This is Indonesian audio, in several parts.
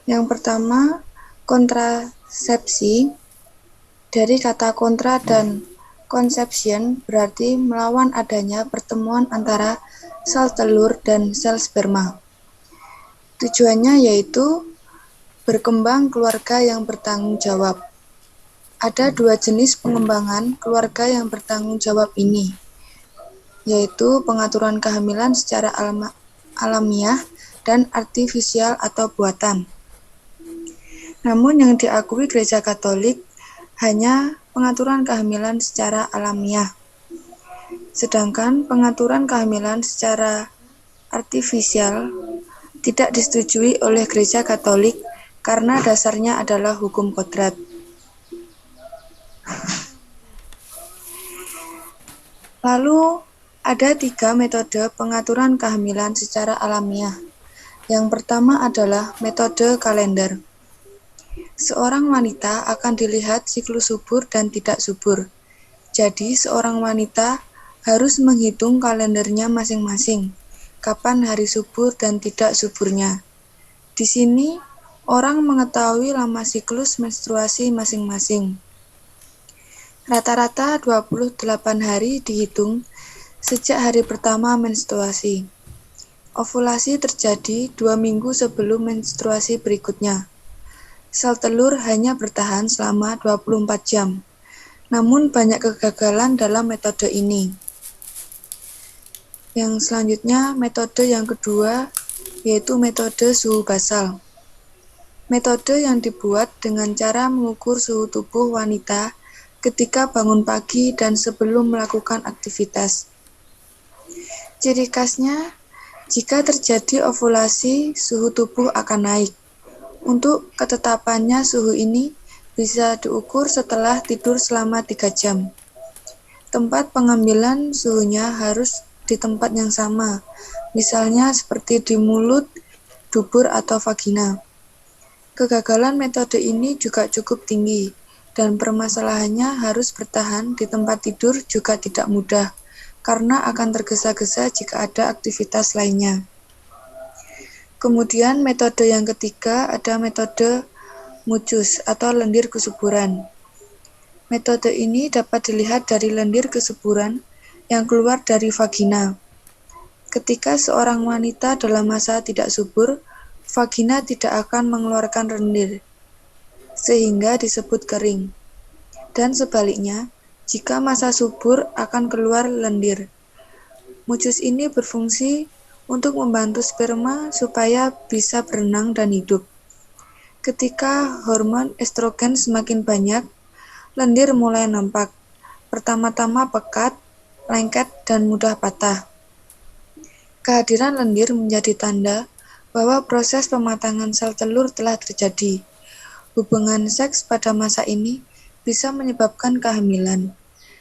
Yang pertama, kontrasepsi. Dari kata kontra dan conception berarti melawan adanya pertemuan antara sel telur dan sel sperma. Tujuannya yaitu berkembang keluarga yang bertanggung jawab. Ada dua jenis pengembangan keluarga yang bertanggung jawab ini, yaitu pengaturan kehamilan secara alamiah dan artifisial atau buatan. Namun yang diakui Gereja Katolik hanya pengaturan kehamilan secara alamiah. Sedangkan pengaturan kehamilan secara artifisial tidak disetujui oleh Gereja Katolik karena dasarnya adalah hukum kodrat. Lalu ada 3 metode pengaturan kehamilan secara alamiah. Yang pertama adalah metode kalender. Seorang wanita akan dilihat siklus subur dan tidak subur. Jadi seorang wanita harus menghitung kalendernya masing-masing, kapan hari subur dan tidak suburnya. Di sini orang mengetahui lama siklus menstruasi masing-masing. Rata-rata 28 hari dihitung sejak hari pertama menstruasi. Ovulasi terjadi 2 minggu sebelum menstruasi berikutnya. Sel telur hanya bertahan selama 24 jam. Namun banyak kegagalan dalam metode ini. Yang selanjutnya, metode yang kedua yaitu metode suhu basal. Metode yang dibuat dengan cara mengukur suhu tubuh wanita ketika bangun pagi dan sebelum melakukan aktivitas. Ciri khasnya, jika terjadi ovulasi, suhu tubuh akan naik. Untuk ketetapannya suhu ini bisa diukur setelah tidur selama 3 jam. Tempat pengambilan suhunya harus di tempat yang sama, misalnya seperti di mulut, dubur, atau vagina. Kegagalan metode ini juga cukup tinggi, dan permasalahannya harus bertahan di tempat tidur juga tidak mudah, karena akan tergesa-gesa jika ada aktivitas lainnya. Kemudian metode yang ketiga ada metode mucus atau lendir kesuburan. Metode ini dapat dilihat dari lendir kesuburan yang keluar dari vagina. Ketika seorang wanita dalam masa tidak subur, vagina tidak akan mengeluarkan lendir, sehingga disebut kering. Dan sebaliknya, jika masa subur akan keluar lendir. Mucus ini berfungsi untuk membantu sperma supaya bisa berenang dan hidup. Ketika hormon estrogen semakin banyak, lendir mulai nampak. Pertama-tama pekat, lengket, dan mudah patah. Kehadiran lendir menjadi tanda bahwa proses pematangan sel telur telah terjadi. Hubungan seks pada masa ini bisa menyebabkan kehamilan.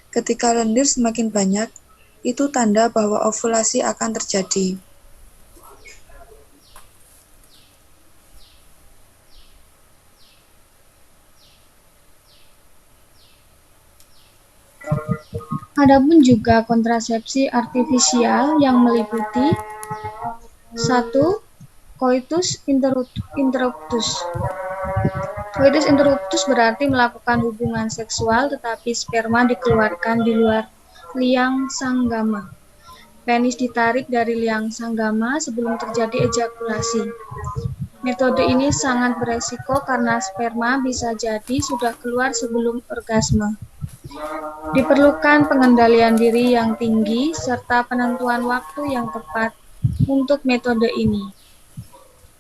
Ketika lendir semakin banyak, itu tanda bahwa ovulasi akan terjadi. Adapun juga kontrasepsi artifisial yang meliputi 1. Coitus interruptus. Coitus interruptus berarti melakukan hubungan seksual tetapi sperma dikeluarkan di luar liang sanggama. Penis ditarik dari liang sanggama sebelum terjadi ejakulasi. Metode ini sangat beresiko karena sperma bisa jadi sudah keluar sebelum orgasme. Diperlukan pengendalian diri yang tinggi serta penentuan waktu yang tepat untuk metode ini.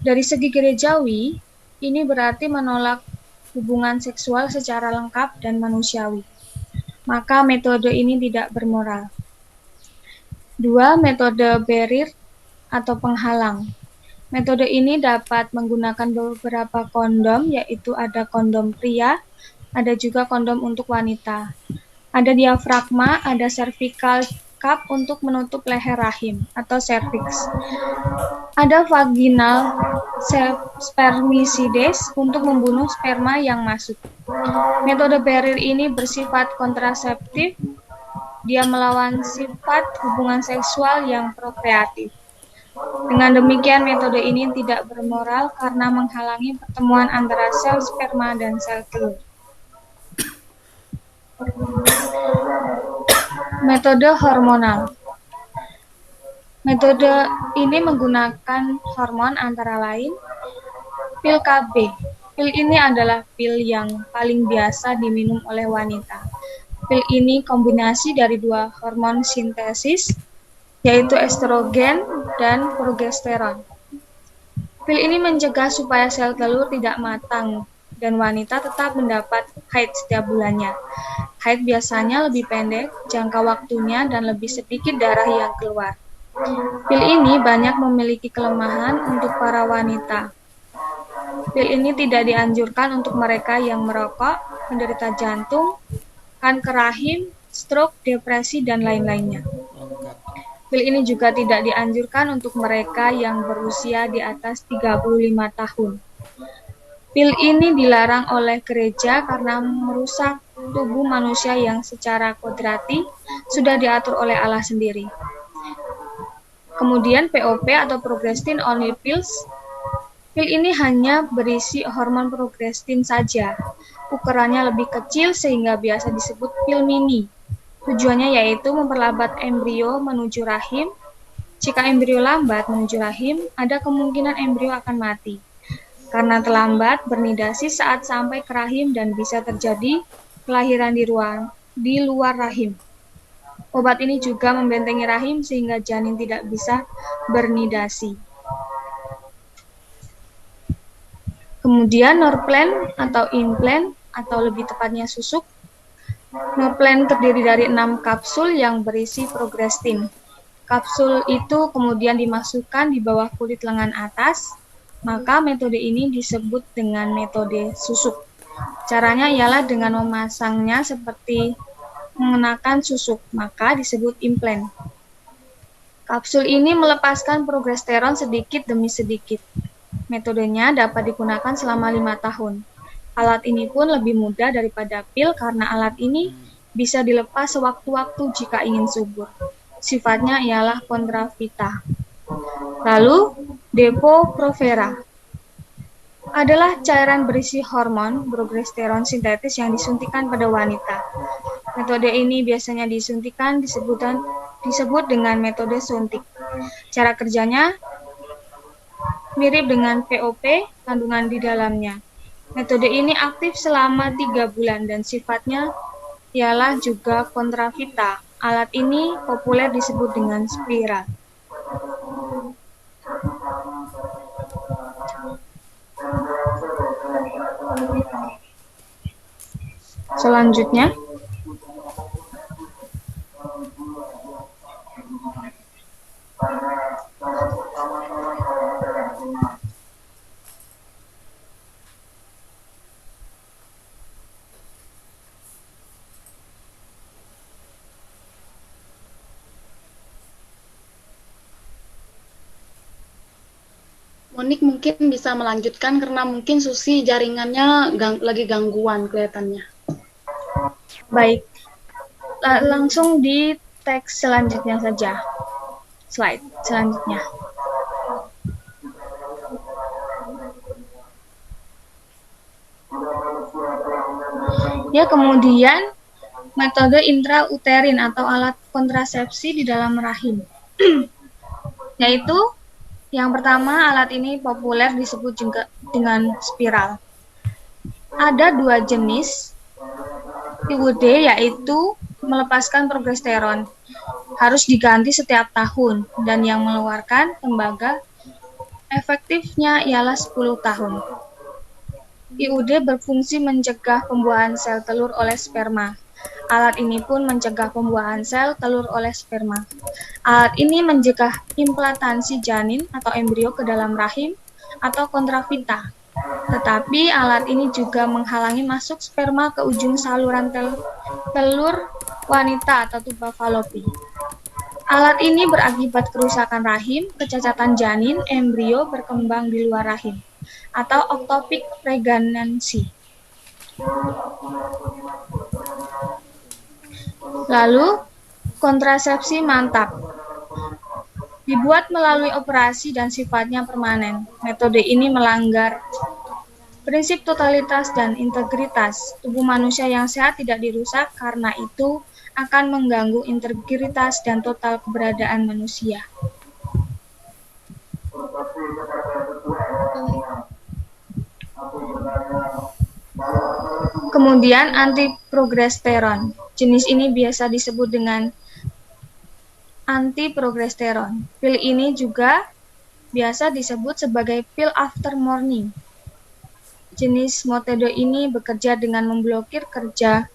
Dari segi gerejawi, ini berarti menolak hubungan seksual secara lengkap dan manusiawi. Maka metode ini tidak bermoral. 2. Metode barrier atau penghalang. Metode ini dapat menggunakan beberapa kondom, yaitu ada kondom pria, ada juga kondom untuk wanita. Ada diafragma, ada cervical cup untuk menutup leher rahim atau cervix. Ada vaginal spermicides untuk membunuh sperma yang masuk. Metode barrier ini bersifat kontraseptif. Dia melawan sifat hubungan seksual yang prokreatif. Dengan demikian, metode ini tidak bermoral karena menghalangi pertemuan antara sel sperma dan sel telur. Metode hormonal. Metode ini menggunakan hormon antara lain pil KB. Pil ini adalah pil yang paling biasa diminum oleh wanita. Pil ini kombinasi dari dua hormon sintesis, yaitu estrogen dan progesteron. Pil ini mencegah supaya sel telur tidak matang dan wanita tetap mendapat haid setiap bulannya. Haid biasanya lebih pendek, jangka waktunya, dan lebih sedikit darah yang keluar. Pil ini banyak memiliki kelemahan untuk para wanita. Pil ini tidak dianjurkan untuk mereka yang merokok, penderita jantung, kanker rahim, stroke, depresi, dan lain-lainnya. Pil ini juga tidak dianjurkan untuk mereka yang berusia di atas 35 tahun. Pil ini dilarang oleh gereja karena merusak tubuh manusia yang secara kodrati sudah diatur oleh Allah sendiri. Kemudian POP atau Progestin Only Pills. Pil ini hanya berisi hormon progestin saja. Ukurannya lebih kecil sehingga biasa disebut pil mini. Tujuannya yaitu memperlambat embrio menuju rahim. Jika embrio lambat menuju rahim, ada kemungkinan embrio akan mati. Karena terlambat bernidasi saat sampai ke rahim dan bisa terjadi kelahiran di luar rahim. Obat ini juga membentengi rahim sehingga janin tidak bisa bernidasi. Kemudian Norplant atau implant atau lebih tepatnya susuk. Norplant terdiri dari 6 kapsul yang berisi progestin. Kapsul itu kemudian dimasukkan di bawah kulit lengan atas, maka metode ini disebut dengan metode susuk. Caranya ialah dengan memasangnya seperti mengenakan susuk, maka disebut implant. Kapsul ini melepaskan progesteron sedikit demi sedikit. Metodenya dapat digunakan selama 5 tahun. Alat ini pun lebih mudah daripada pil karena alat ini bisa dilepas sewaktu-waktu jika ingin subur. Sifatnya ialah kontravita. Lalu, Depo-Provera adalah cairan berisi hormon progesteron sintetis yang disuntikan pada wanita. Metode ini biasanya disebut dengan metode suntik. Cara kerjanya mirip dengan POP, kandungan di dalamnya. Metode ini aktif selama 3 bulan dan sifatnya ialah juga kontravita. Alat ini populer disebut dengan spiral. Selanjutnya, Monik mungkin bisa melanjutkan karena mungkin Susi jaringannya lagi gangguan kelihatannya. baik, langsung di teks selanjutnya saja. Slide selanjutnya. Ya, kemudian metode intrauterin atau alat kontrasepsi di dalam rahim. Yaitu yang pertama, alat ini populer disebut juga dengan spiral. Ada 2 jenis IUD, yaitu melepaskan progesteron. Harus diganti setiap tahun, dan yang mengeluarkan tembaga efektifnya ialah 10 tahun. IUD berfungsi mencegah pembuahan sel telur oleh sperma. Alat ini pun mencegah pembuahan sel telur oleh sperma. Alat ini mencegah implantasi janin atau embrio ke dalam rahim atau kontravita. Tetapi alat ini juga menghalangi masuk sperma ke ujung saluran telur wanita atau tuba falopi. Alat ini berakibat kerusakan rahim, kecacatan janin, embrio berkembang di luar rahim, atau ectopic pregnancy. Lalu, kontrasepsi mantap. dibuat melalui operasi dan sifatnya permanen. Metode ini melanggar prinsip totalitas dan integritas. Tubuh manusia yang sehat tidak dirusak, karena itu akan mengganggu integritas dan total keberadaan manusia. Kemudian antiprogesteron. Jenis ini biasa disebut dengan antiprogesteron. Pil ini juga biasa disebut sebagai pil after morning. Jenis metode ini bekerja dengan memblokir kerja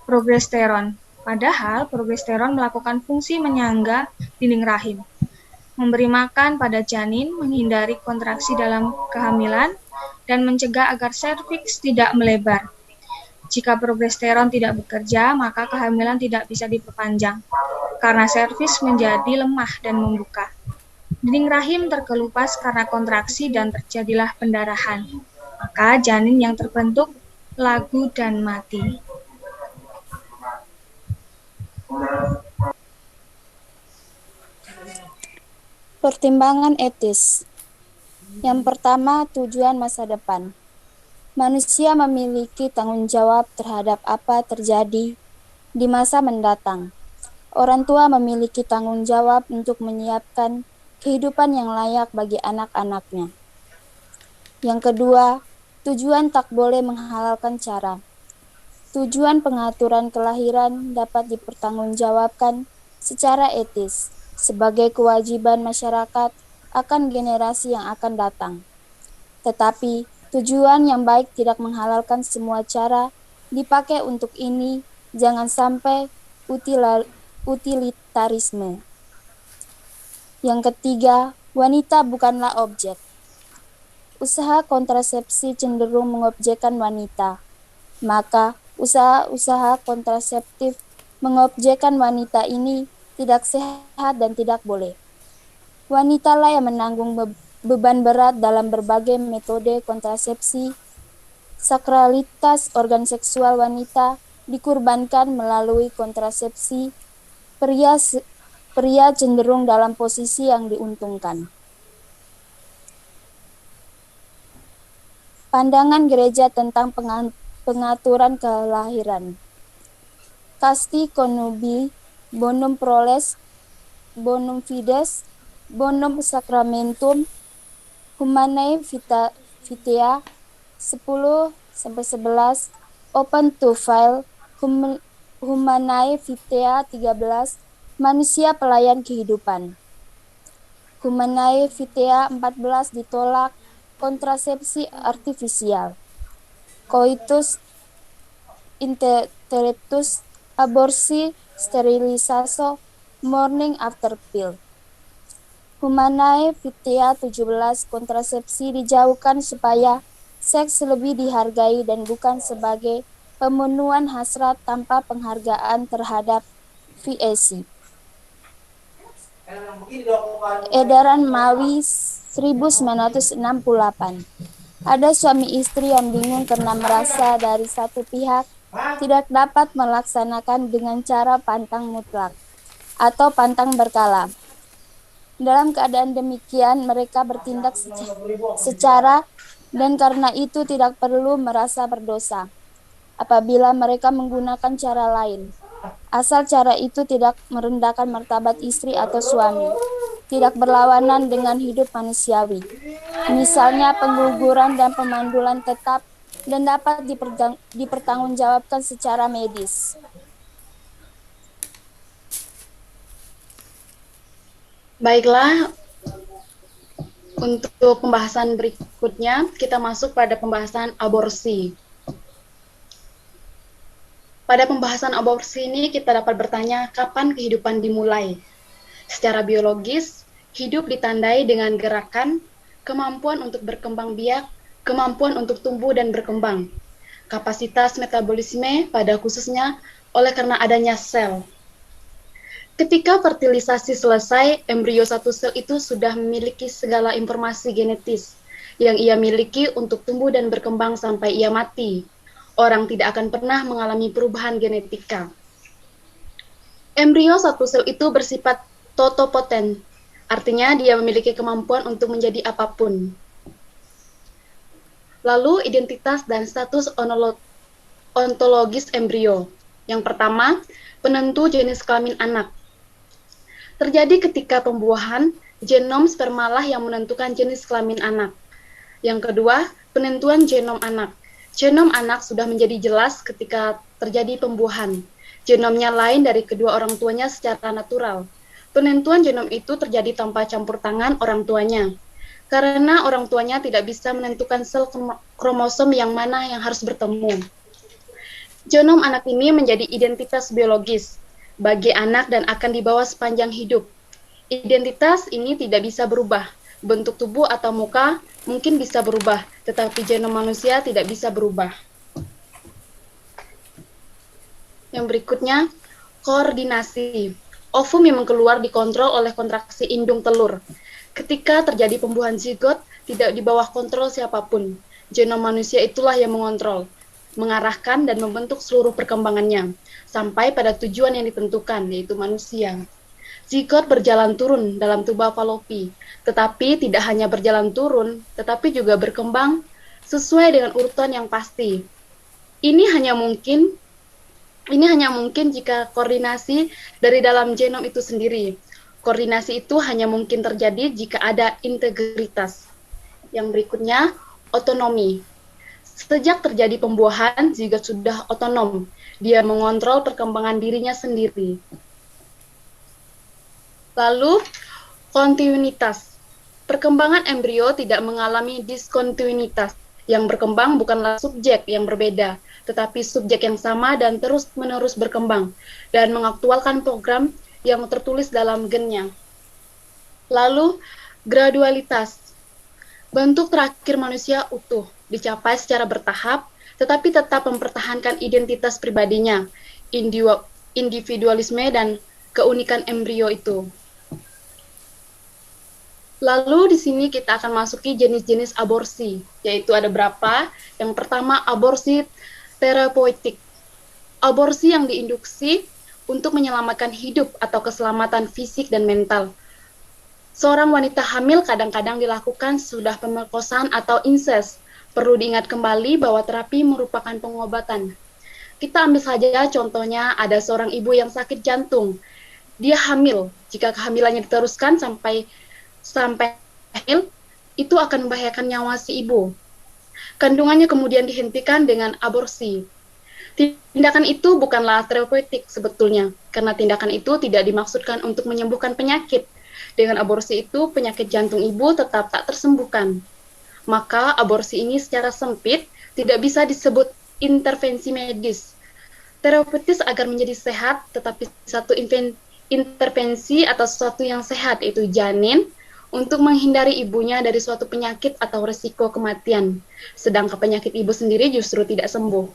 progesteron. Padahal progesteron melakukan fungsi menyangga dinding rahim, memberi makan pada janin, menghindari kontraksi dalam kehamilan, dan mencegah agar serviks tidak melebar. Jika progesteron tidak bekerja, maka kehamilan tidak bisa diperpanjang, karena serviks menjadi lemah dan membuka. Dinding rahim terkelupas karena kontraksi dan terjadilah pendarahan. Maka janin yang terbentuk lagu dan mati. Pertimbangan etis. Yang pertama, tujuan masa depan. Manusia memiliki tanggung jawab terhadap apa terjadi di masa mendatang. Orang tua memiliki tanggung jawab untuk menyiapkan kehidupan yang layak bagi anak-anaknya. Yang kedua, tujuan tak boleh menghalalkan cara. Tujuan pengaturan kelahiran dapat dipertanggungjawabkan secara etis sebagai kewajiban masyarakat akan generasi yang akan datang. Tetapi, tujuan yang baik tidak menghalalkan semua cara dipakai untuk ini, jangan sampai utilitarisme. Yang ketiga, wanita bukanlah objek. Usaha kontrasepsi cenderung mengobjekkan wanita, maka usaha-usaha kontraseptif mengobjekkan wanita ini tidak sehat dan tidak boleh. Wanitalah yang menanggung beban berat dalam berbagai metode kontrasepsi. Sakralitas organ seksual wanita dikorbankan melalui kontrasepsi. Pria cenderung dalam posisi yang diuntungkan. Pandangan gereja tentang pengaturan kelahiran. Casti connubii, bonum proles, bonum fides, bonum sacramentum, Humanae Vitae 10-11, Open to File, Humanae Vitae 13, Manusia Pelayan Kehidupan. Humanae Vitae 14 ditolak, kontrasepsi artifisial. Coitus interruptus, aborsi, sterilisasi, morning after pill. Humanae Vitae 17, kontrasepsi dijauhkan supaya seks lebih dihargai dan bukan sebagai pemenuhan hasrat tanpa penghargaan terhadap VAC. Edaran Mawi 1968. Ada suami istri yang bingung karena merasa dari satu pihak tidak dapat melaksanakan dengan cara pantang mutlak atau pantang berkala. Dalam keadaan demikian, mereka bertindak secara dan karena itu tidak perlu merasa berdosa apabila mereka menggunakan cara lain. Asal cara itu tidak merendahkan martabat istri atau suami, tidak berlawanan dengan hidup manusiawi. Misalnya pengguguran dan pemandulan tetap dan dapat dipertanggungjawabkan secara medis. Baiklah, untuk pembahasan berikutnya kita masuk pada pembahasan aborsi. Pada pembahasan aborsi ini kita dapat bertanya kapan kehidupan dimulai. Secara biologis, hidup ditandai dengan gerakan, kemampuan untuk berkembang biak, kemampuan untuk tumbuh dan berkembang, kapasitas metabolisme pada khususnya oleh karena adanya sel. Ketika fertilisasi selesai, embrio satu sel itu sudah memiliki segala informasi genetis yang ia miliki untuk tumbuh dan berkembang sampai ia mati. Orang tidak akan pernah mengalami perubahan genetika. Embrio satu sel itu bersifat totopoten, Artinya dia memiliki kemampuan untuk menjadi apapun. Lalu identitas dan status ontologis embrio. Yang pertama, penentu jenis kelamin anak. Terjadi ketika pembuahan, genom spermalah yang menentukan jenis kelamin anak. Yang kedua, penentuan genom anak. Genom anak sudah menjadi jelas ketika terjadi pembuahan. Genomnya lain dari kedua orang tuanya secara natural. Penentuan genom itu terjadi tanpa campur tangan orang tuanya, karena orang tuanya tidak bisa menentukan sel kromosom yang mana yang harus bertemu. Genom anak ini menjadi identitas biologis bagi anak dan akan dibawa sepanjang hidup. Identitas ini tidak bisa berubah. Bentuk tubuh atau muka mungkin bisa berubah, tetapi genom manusia tidak bisa berubah. Yang berikutnya, koordinasi. Ovum yang keluar dikontrol oleh kontraksi indung telur. Ketika terjadi pembuahan zigot, tidak di bawah kontrol siapapun. Genom manusia itulah yang mengontrol, mengarahkan dan membentuk seluruh perkembangannya, sampai pada tujuan yang ditentukan, yaitu manusia. Zigot berjalan turun dalam tuba Falopi, tetapi tidak hanya berjalan turun, tetapi juga berkembang sesuai dengan urutan yang pasti. Ini hanya mungkin jika koordinasi dari dalam genom itu sendiri. Koordinasi itu hanya mungkin terjadi jika ada integritas. Yang berikutnya, otonomi. Sejak terjadi pembuahan, zigot sudah otonom. Dia mengontrol perkembangan dirinya sendiri. Lalu, kontinuitas. Perkembangan embrio tidak mengalami diskontinuitas. Yang berkembang bukanlah subjek yang berbeda, tetapi subjek yang sama dan terus-menerus berkembang, dan mengaktualkan program yang tertulis dalam gennya. Lalu, gradualitas. Bentuk terakhir manusia utuh, dicapai secara bertahap, tetapi tetap mempertahankan identitas pribadinya, individualisme dan keunikan embrio itu. Lalu di sini kita akan masuki jenis-jenis aborsi, yaitu ada berapa? Yang pertama, aborsi terapeutik. Aborsi yang diinduksi untuk menyelamatkan hidup atau keselamatan fisik dan mental. Seorang wanita hamil kadang-kadang dilakukan sudah pemerkosaan atau incest. Perlu diingat kembali bahwa terapi merupakan pengobatan. Kita ambil saja contohnya ada seorang ibu yang sakit jantung. Dia hamil. Jika kehamilannya diteruskan sampai hamil, itu akan membahayakan nyawa si ibu. Kandungannya kemudian dihentikan dengan aborsi. Tindakan itu bukanlah terapeutik sebetulnya, karena tindakan itu tidak dimaksudkan untuk menyembuhkan penyakit. Dengan aborsi itu, penyakit jantung ibu tetap tak tersembuhkan. Maka aborsi ini secara sempit tidak bisa disebut intervensi medis. Terapeutis agar menjadi sehat, tetapi satu intervensi atau sesuatu yang sehat, yaitu janin, untuk menghindari ibunya dari suatu penyakit atau resiko kematian. Sedangkan penyakit ibu sendiri justru tidak sembuh.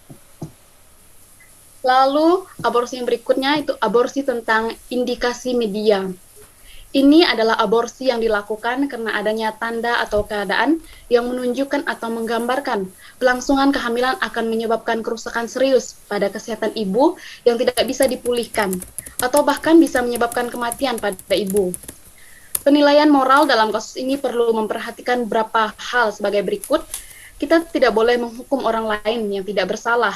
Lalu, aborsi yang berikutnya itu aborsi tentang indikasi media. Ini adalah aborsi yang dilakukan karena adanya tanda atau keadaan yang menunjukkan atau menggambarkan kelangsungan kehamilan akan menyebabkan kerusakan serius pada kesehatan ibu yang tidak bisa dipulihkan, atau bahkan bisa menyebabkan kematian pada ibu. Penilaian moral dalam kasus ini perlu memperhatikan beberapa hal sebagai berikut. Kita tidak boleh menghukum orang lain yang tidak bersalah.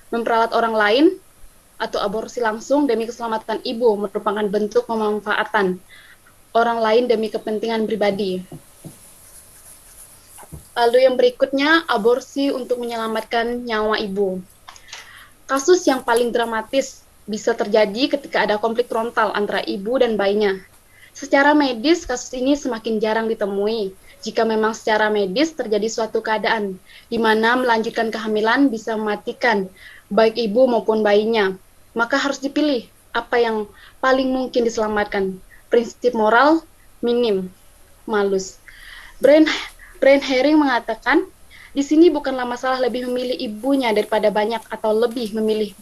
Memperalat orang lain atau aborsi langsung demi keselamatan ibu merupakan bentuk pemanfaatan orang lain demi kepentingan pribadi. Lalu yang berikutnya, aborsi untuk menyelamatkan nyawa ibu. Kasus yang paling dramatis bisa terjadi ketika ada konflik frontal antara ibu dan bayinya. Secara medis, kasus ini semakin jarang ditemui. Jika memang secara medis terjadi suatu keadaan di mana melanjutkan kehamilan bisa mematikan baik ibu maupun bayinya, maka harus dipilih apa yang paling mungkin diselamatkan. Prinsip moral minim, malus. Brian Herring mengatakan, di sini bukanlah masalah lebih memilih ibunya daripada banyak atau lebih memilih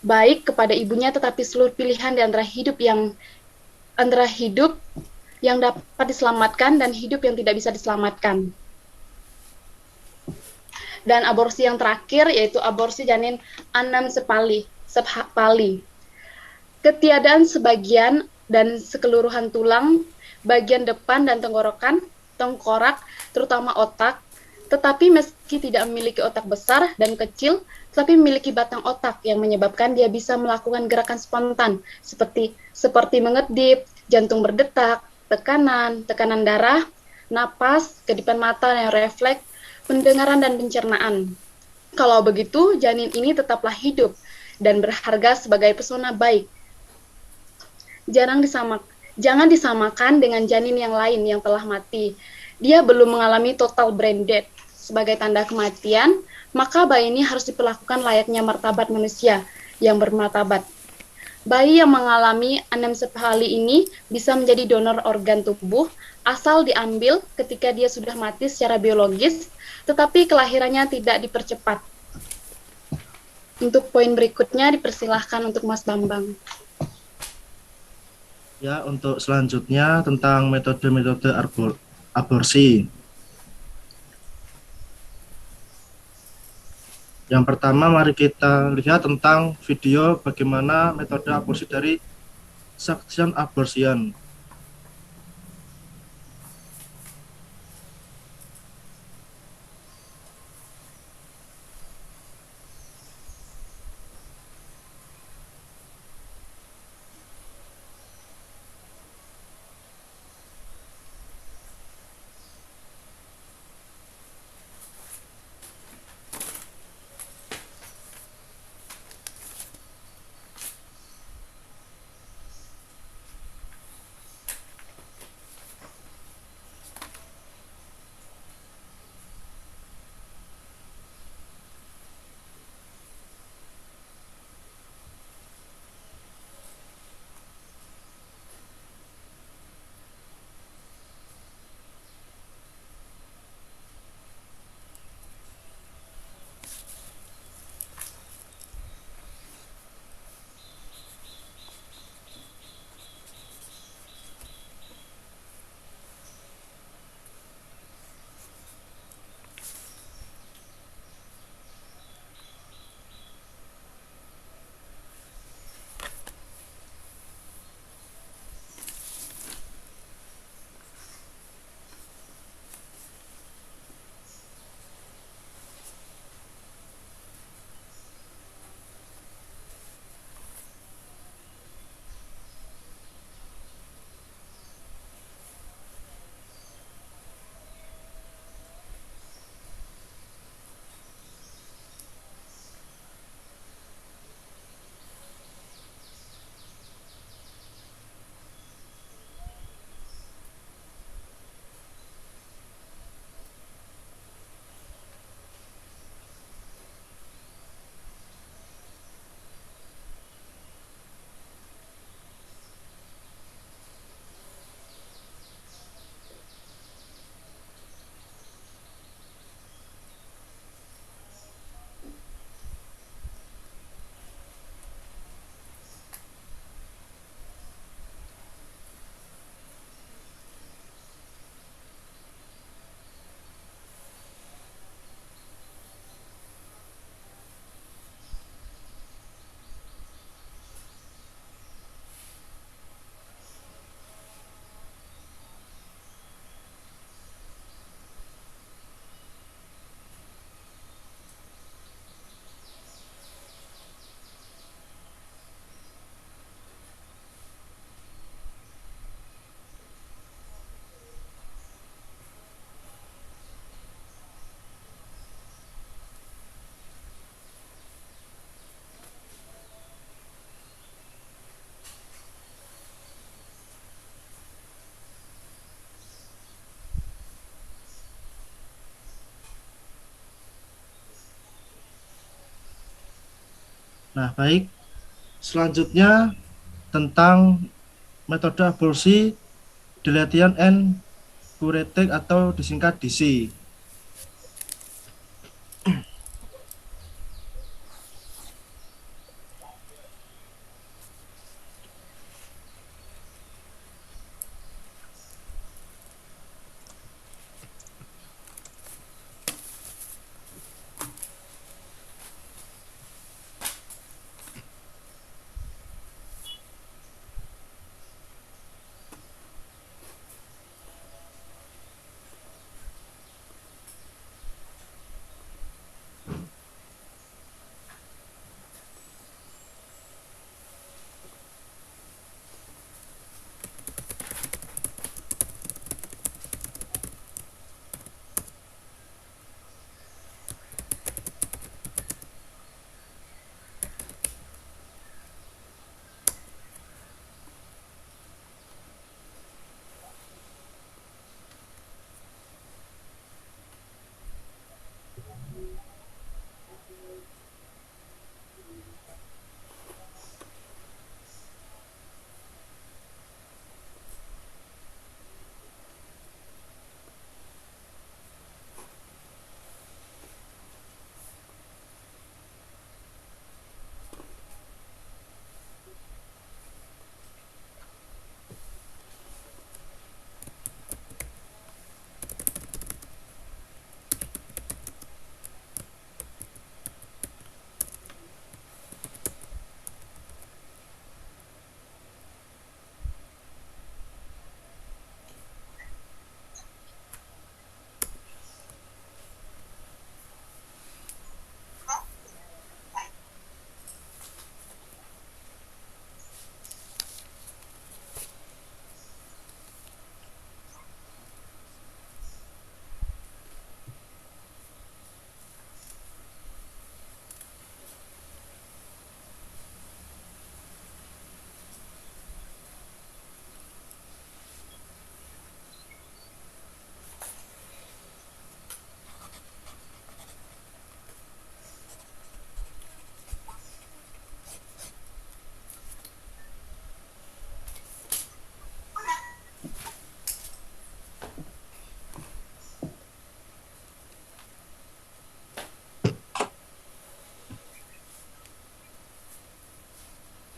baik kepada ibunya, tetapi seluruh pilihan di antara hidup yang dapat diselamatkan dan hidup yang tidak bisa diselamatkan. Dan aborsi yang terakhir yaitu aborsi janin anencefali. Ketiadaan sebagian dan sekeluruhan tulang, bagian depan dan tengkorak, terutama otak. Tetapi meski tidak memiliki otak besar dan kecil, tapi memiliki batang otak yang menyebabkan dia bisa melakukan gerakan spontan seperti mengedip, jantung berdetak, tekanan darah, napas, kedipan mata yang refleks, pendengaran dan pencernaan. Kalau begitu, janin ini tetaplah hidup dan berharga sebagai pesona baik. Jangan disamakan dengan janin yang lain yang telah mati. Dia belum mengalami total brain death sebagai tanda kematian, maka bayi ini harus diperlakukan layaknya martabat manusia yang bermartabat. Bayi yang mengalami anemsefali ini bisa menjadi donor organ tubuh asal diambil ketika dia sudah mati secara biologis, tetapi kelahirannya tidak dipercepat. Untuk poin berikutnya dipersilahkan untuk Mas Bambang. Ya, untuk selanjutnya tentang metode-metode aborsi. Yang pertama, mari kita lihat tentang video bagaimana metode aborsi dari suction abortion. Nah, baik. Selanjutnya tentang metode aborsi dilation and curettage atau disingkat DC.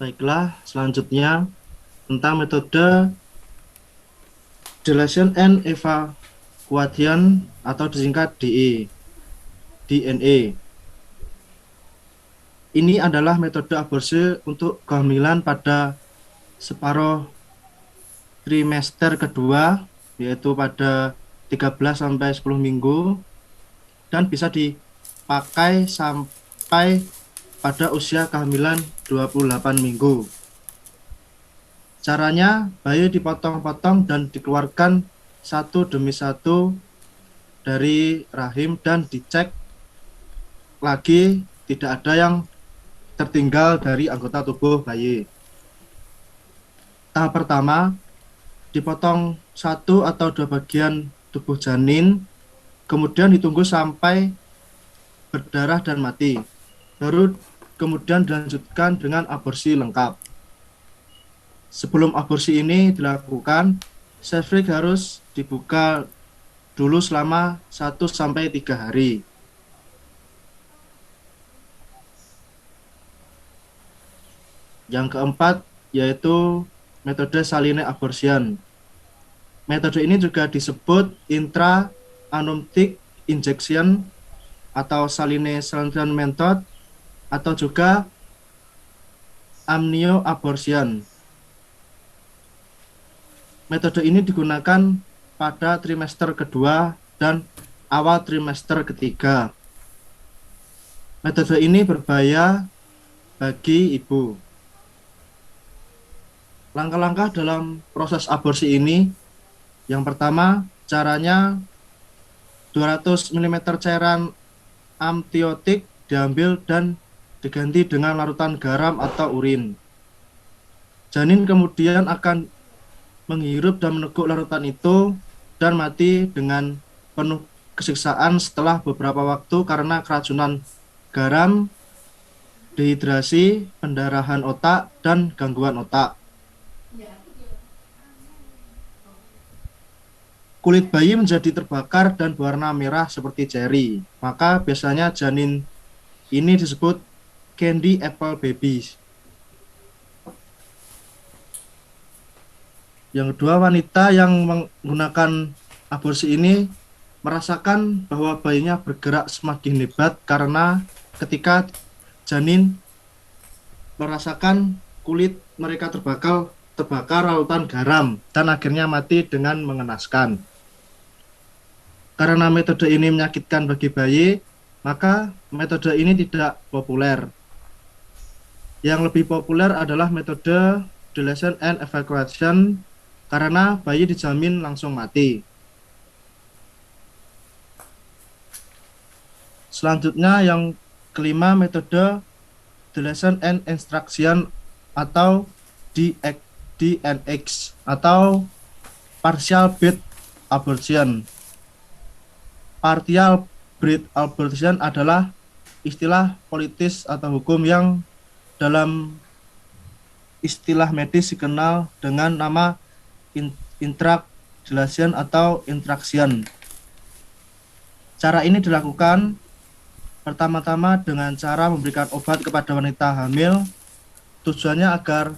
Baiklah, selanjutnya tentang metode Dilation and Evacuation atau disingkat DNA. Ini adalah metode aborsi untuk kehamilan pada separuh trimester kedua, yaitu pada 13 sampai 10 minggu, dan bisa dipakai sampai pada usia kehamilan 28 minggu. Caranya, bayi dipotong-potong dan dikeluarkan satu demi satu dari rahim dan dicek lagi tidak ada yang tertinggal dari anggota tubuh bayi. Tahap pertama, dipotong satu atau dua bagian tubuh janin, kemudian ditunggu sampai berdarah dan mati. Baru kemudian dilanjutkan dengan aborsi lengkap. Sebelum aborsi ini dilakukan, cervix harus dibuka dulu selama 1-3 hari. Yang keempat yaitu metode saline abortion. Metode ini juga disebut intra-amniotic injection atau saline solution method atau juga amnio abortion. Metode ini digunakan pada trimester kedua dan awal trimester ketiga. Metode ini berbahaya bagi ibu. Langkah-langkah dalam proses aborsi ini, yang pertama, caranya 200 ml cairan amniotik diambil dan diganti dengan larutan garam atau urin. Janin kemudian akan menghirup dan meneguk larutan itu dan mati dengan penuh kesiksaan setelah beberapa waktu karena keracunan garam, dehidrasi, pendarahan otak, dan gangguan otak. Kulit bayi menjadi terbakar dan berwarna merah seperti ceri. Maka biasanya janin ini disebut candy apple babies. Yang kedua, wanita yang menggunakan aborsi ini merasakan bahwa bayinya bergerak semakin hebat karena ketika janin merasakan kulit mereka terbakar lautan garam dan akhirnya mati dengan mengenaskan. Karena metode ini menyakitkan bagi bayi, maka metode ini tidak populer. Yang lebih populer adalah metode dilation and evacuation karena bayi dijamin langsung mati. Selanjutnya yang kelima, metode dilation and extraction atau DNX atau partial birth abortion. Partial birth abortion adalah istilah politis atau hukum yang dalam istilah medis dikenal dengan nama intradilatation atau intraction. Cara ini dilakukan pertama-tama dengan cara memberikan obat kepada wanita hamil. Tujuannya agar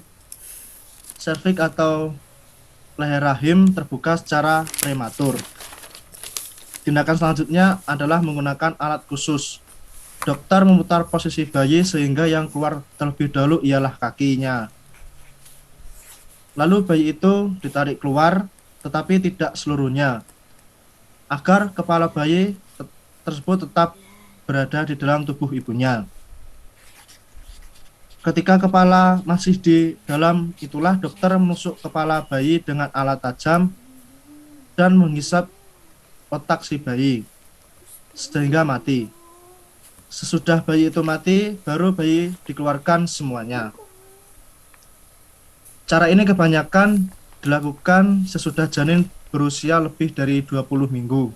serviks atau leher rahim terbuka secara prematur. Tindakan selanjutnya adalah menggunakan alat khusus. Dokter memutar posisi bayi sehingga yang keluar terlebih dahulu ialah kakinya. Lalu bayi itu ditarik keluar, tetapi tidak seluruhnya, agar kepala bayi tersebut tetap berada di dalam tubuh ibunya. Ketika kepala masih di dalam, itulah dokter menusuk kepala bayi dengan alat tajam dan menghisap otak si bayi, sehingga mati. Sesudah bayi itu mati, baru bayi dikeluarkan semuanya. Cara ini kebanyakan dilakukan sesudah janin berusia lebih dari 20 minggu.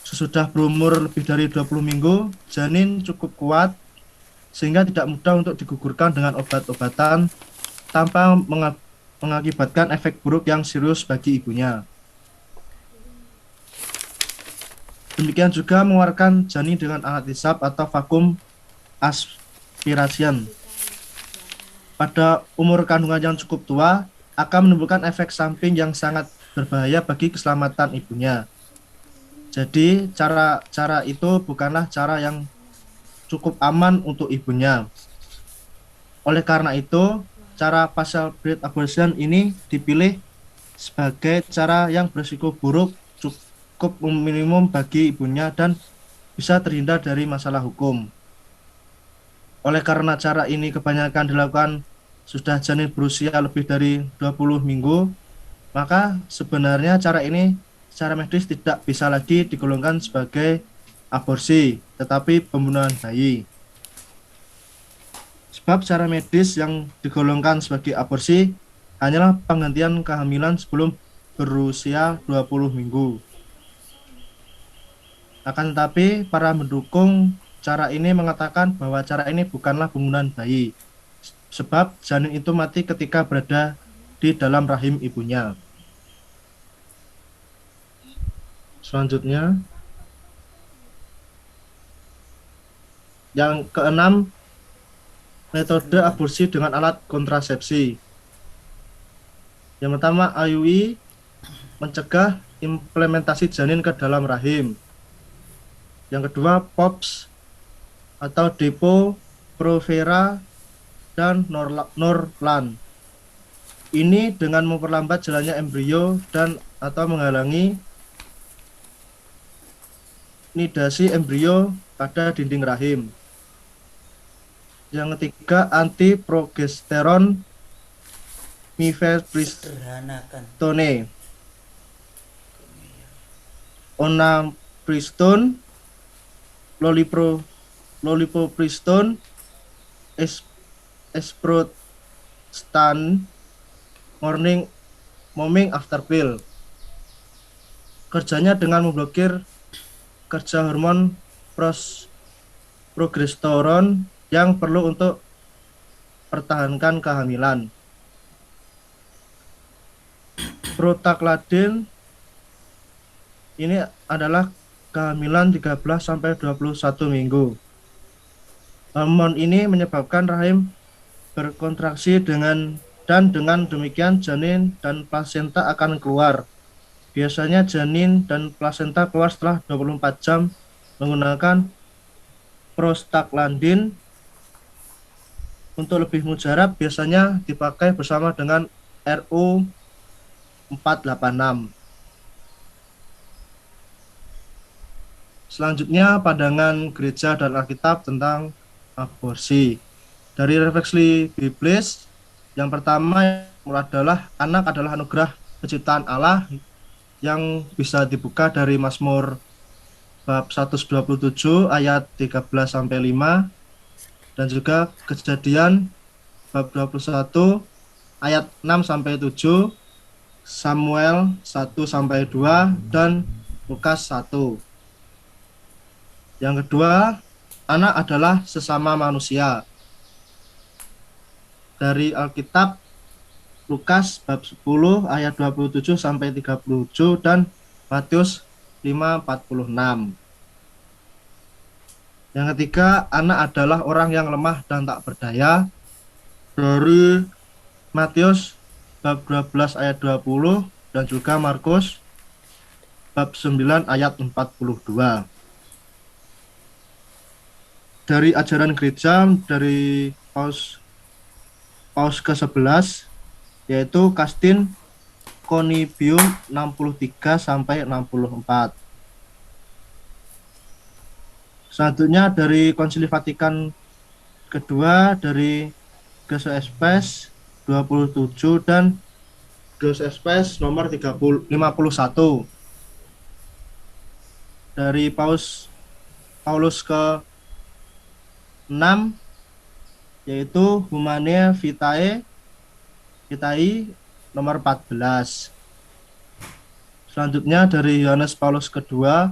Sesudah berumur lebih dari 20 minggu, janin cukup kuat sehingga tidak mudah untuk digugurkan dengan obat-obatan tanpa mengakibatkan efek buruk yang serius bagi ibunya. Demikian juga mengeluarkan janin dengan alat hisap atau vakum aspiration. pada umur kandungan yang cukup tua akan menimbulkan efek samping yang sangat berbahaya bagi keselamatan ibunya. Jadi cara itu bukanlah cara yang cukup aman untuk ibunya. Oleh karena itu, cara partial birth abortion ini dipilih sebagai cara yang berisiko buruk, cukup minimum bagi ibunya dan bisa terhindar dari masalah hukum. Oleh karena cara ini kebanyakan dilakukan sudah janin berusia lebih dari 20 minggu, maka sebenarnya cara ini secara medis tidak bisa lagi digolongkan sebagai aborsi, tetapi pembunuhan bayi. Sebab secara medis yang digolongkan sebagai aborsi hanyalah penghentian kehamilan sebelum berusia 20 minggu. Akan tetapi para mendukung cara ini mengatakan bahwa cara ini bukanlah pembunuhan bayi, sebab janin itu mati ketika berada di dalam rahim ibunya. Selanjutnya, yang keenam, metode aborsi dengan alat kontrasepsi. Yang pertama, IUI mencegah implementasi janin ke dalam rahim. Yang kedua, POPS atau Depo-Provera dan Norlan. Ini dengan memperlambat jalannya embrio dan atau menghalangi nidasi embrio pada dinding rahim. Yang ketiga, antiprogesteron mifepristone, onampristone, lolipopristone, esprotstan, morning after pill. Kerjanya dengan memblokir kerja hormon progesteron yang perlu untuk pertahankan kehamilan. Protakladin ini adalah kehamilan 13 sampai 21 minggu. Hormon ini menyebabkan rahim berkontraksi dengan demikian janin dan plasenta akan keluar. Biasanya janin dan plasenta keluar setelah 24 jam menggunakan prostaglandin. Untuk lebih mujarab biasanya dipakai bersama dengan RU 486. Selanjutnya, pandangan gereja dan Alkitab tentang aborsi. Dari refleksi biblis, yang pertama adalah anak adalah anugerah penciptaan Allah yang bisa dibuka dari Mazmur bab 127 ayat 13 sampai 5 dan juga Kejadian bab 21 ayat 6 sampai 7, Samuel 1 sampai 2 dan Lukas 1. Yang kedua, anak adalah sesama manusia. Dari Alkitab Lukas bab 10 ayat 27 sampai 37 dan Matius 5:46. Yang ketiga, anak adalah orang yang lemah dan tak berdaya. Dari Matius bab 12 ayat 20 dan juga Markus bab 9 ayat 42. Dari ajaran gereja dari Paus ke-11 yaitu Castin Conibium 63 sampai 64. Selanjutnya dari Konsili Vatikan kedua dari Deus Spes 27 dan Deus Spes nomor 51. Dari Paulus ke-6 yaitu Humanae Vitae nomor 14. Selanjutnya dari Yohanes Paulus kedua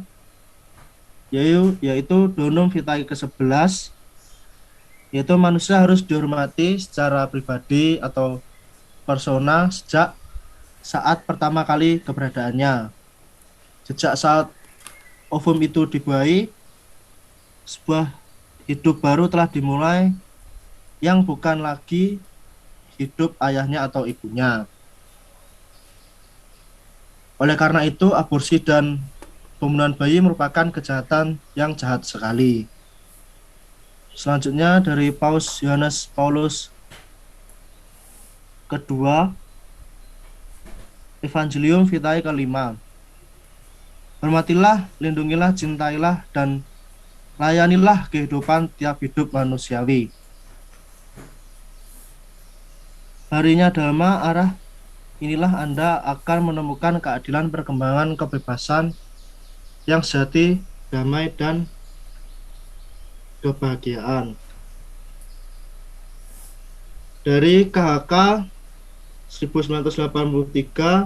yaitu Donum Vitae ke-11, yaitu manusia harus dihormati secara pribadi atau persona sejak saat pertama kali keberadaannya. Sejak saat ovum itu dibuahi, sebuah hidup baru telah dimulai yang bukan lagi hidup ayahnya atau ibunya. Oleh karena itu, aborsi dan pembunuhan bayi merupakan kejahatan yang jahat sekali. Selanjutnya dari Paus Yohanes Paulus kedua, Evangelium Vitae kelima. Hormatilah, lindungilah, cintailah, dan layanilah kehidupan tiap hidup manusiawi. Harinya Dhamma arah inilah Anda akan menemukan keadilan, perkembangan, kebebasan yang sejati, damai, dan kebahagiaan. Dari KHK 1983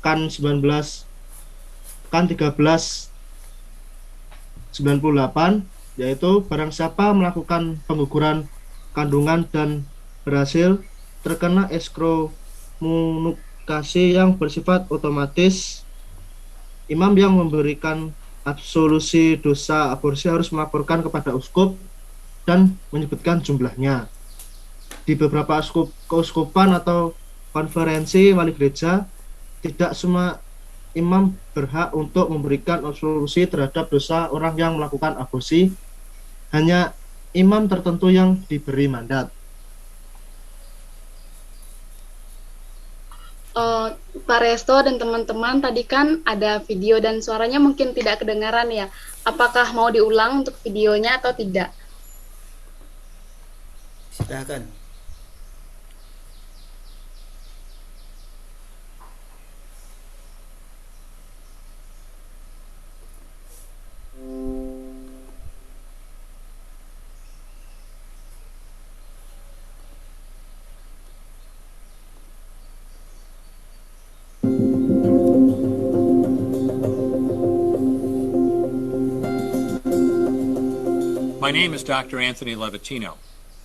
kan 1398, yaitu barang siapa melakukan pengguguran kandungan dan berhasil terkena ekskomunikasi yang bersifat otomatis, imam yang memberikan absolusi dosa aborsi harus melaporkan kepada uskup dan menyebutkan jumlahnya. Di beberapa keuskupan atau konferensi wali gereja, tidak semua imam berhak untuk memberikan absolusi terhadap dosa orang yang melakukan aborsi. Hanya imam tertentu yang diberi mandat. Pak Resto dan teman-teman, tadi kan ada video dan suaranya mungkin tidak kedengaran ya. Apakah mau diulang untuk videonya atau tidak? Silakan. My name is Dr. Anthony Levitino.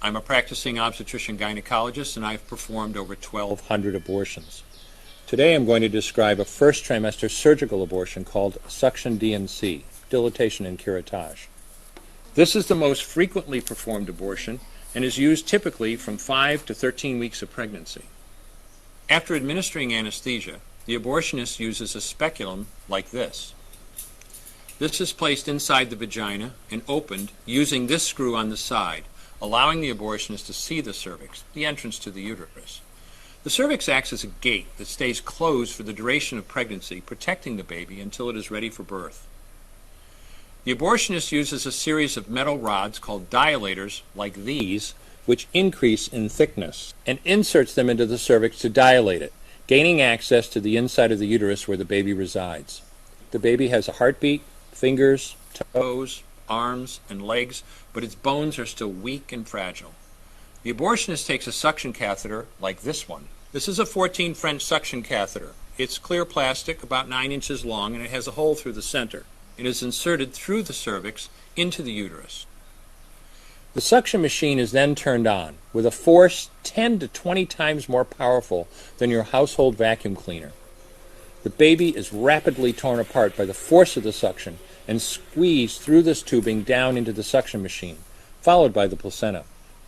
I'm a practicing obstetrician gynecologist, and I've performed over 1,200 abortions. Today I'm going to describe a first trimester surgical abortion called suction D&C, dilatation and curettage. This is the most frequently performed abortion and is used typically from 5 to 13 weeks of pregnancy. After administering anesthesia, the abortionist uses a speculum like this. This is placed inside the vagina and opened using this screw on the side, allowing the abortionist to see the cervix, the entrance to the uterus. The cervix acts as a gate that stays closed for the duration of pregnancy, protecting the baby until it is ready for birth. The abortionist uses a series of metal rods called dilators, like these, which increase in thickness, and inserts them into the cervix to dilate it, gaining access to the inside of the uterus where the baby resides. The baby has a heartbeat, fingers, toes, arms, and legs, but its bones are still weak and fragile. The abortionist takes a suction catheter like this one. This is a 14 French suction catheter. It's clear plastic, about 9 inches long, and it has a hole through the center. It is inserted through the cervix into the uterus. The suction machine is then turned on with a force 10 to 20 times more powerful than your household vacuum cleaner. The baby is rapidly torn apart by the force of the suction and squeezed through this tubing down into the suction machine, followed by the placenta.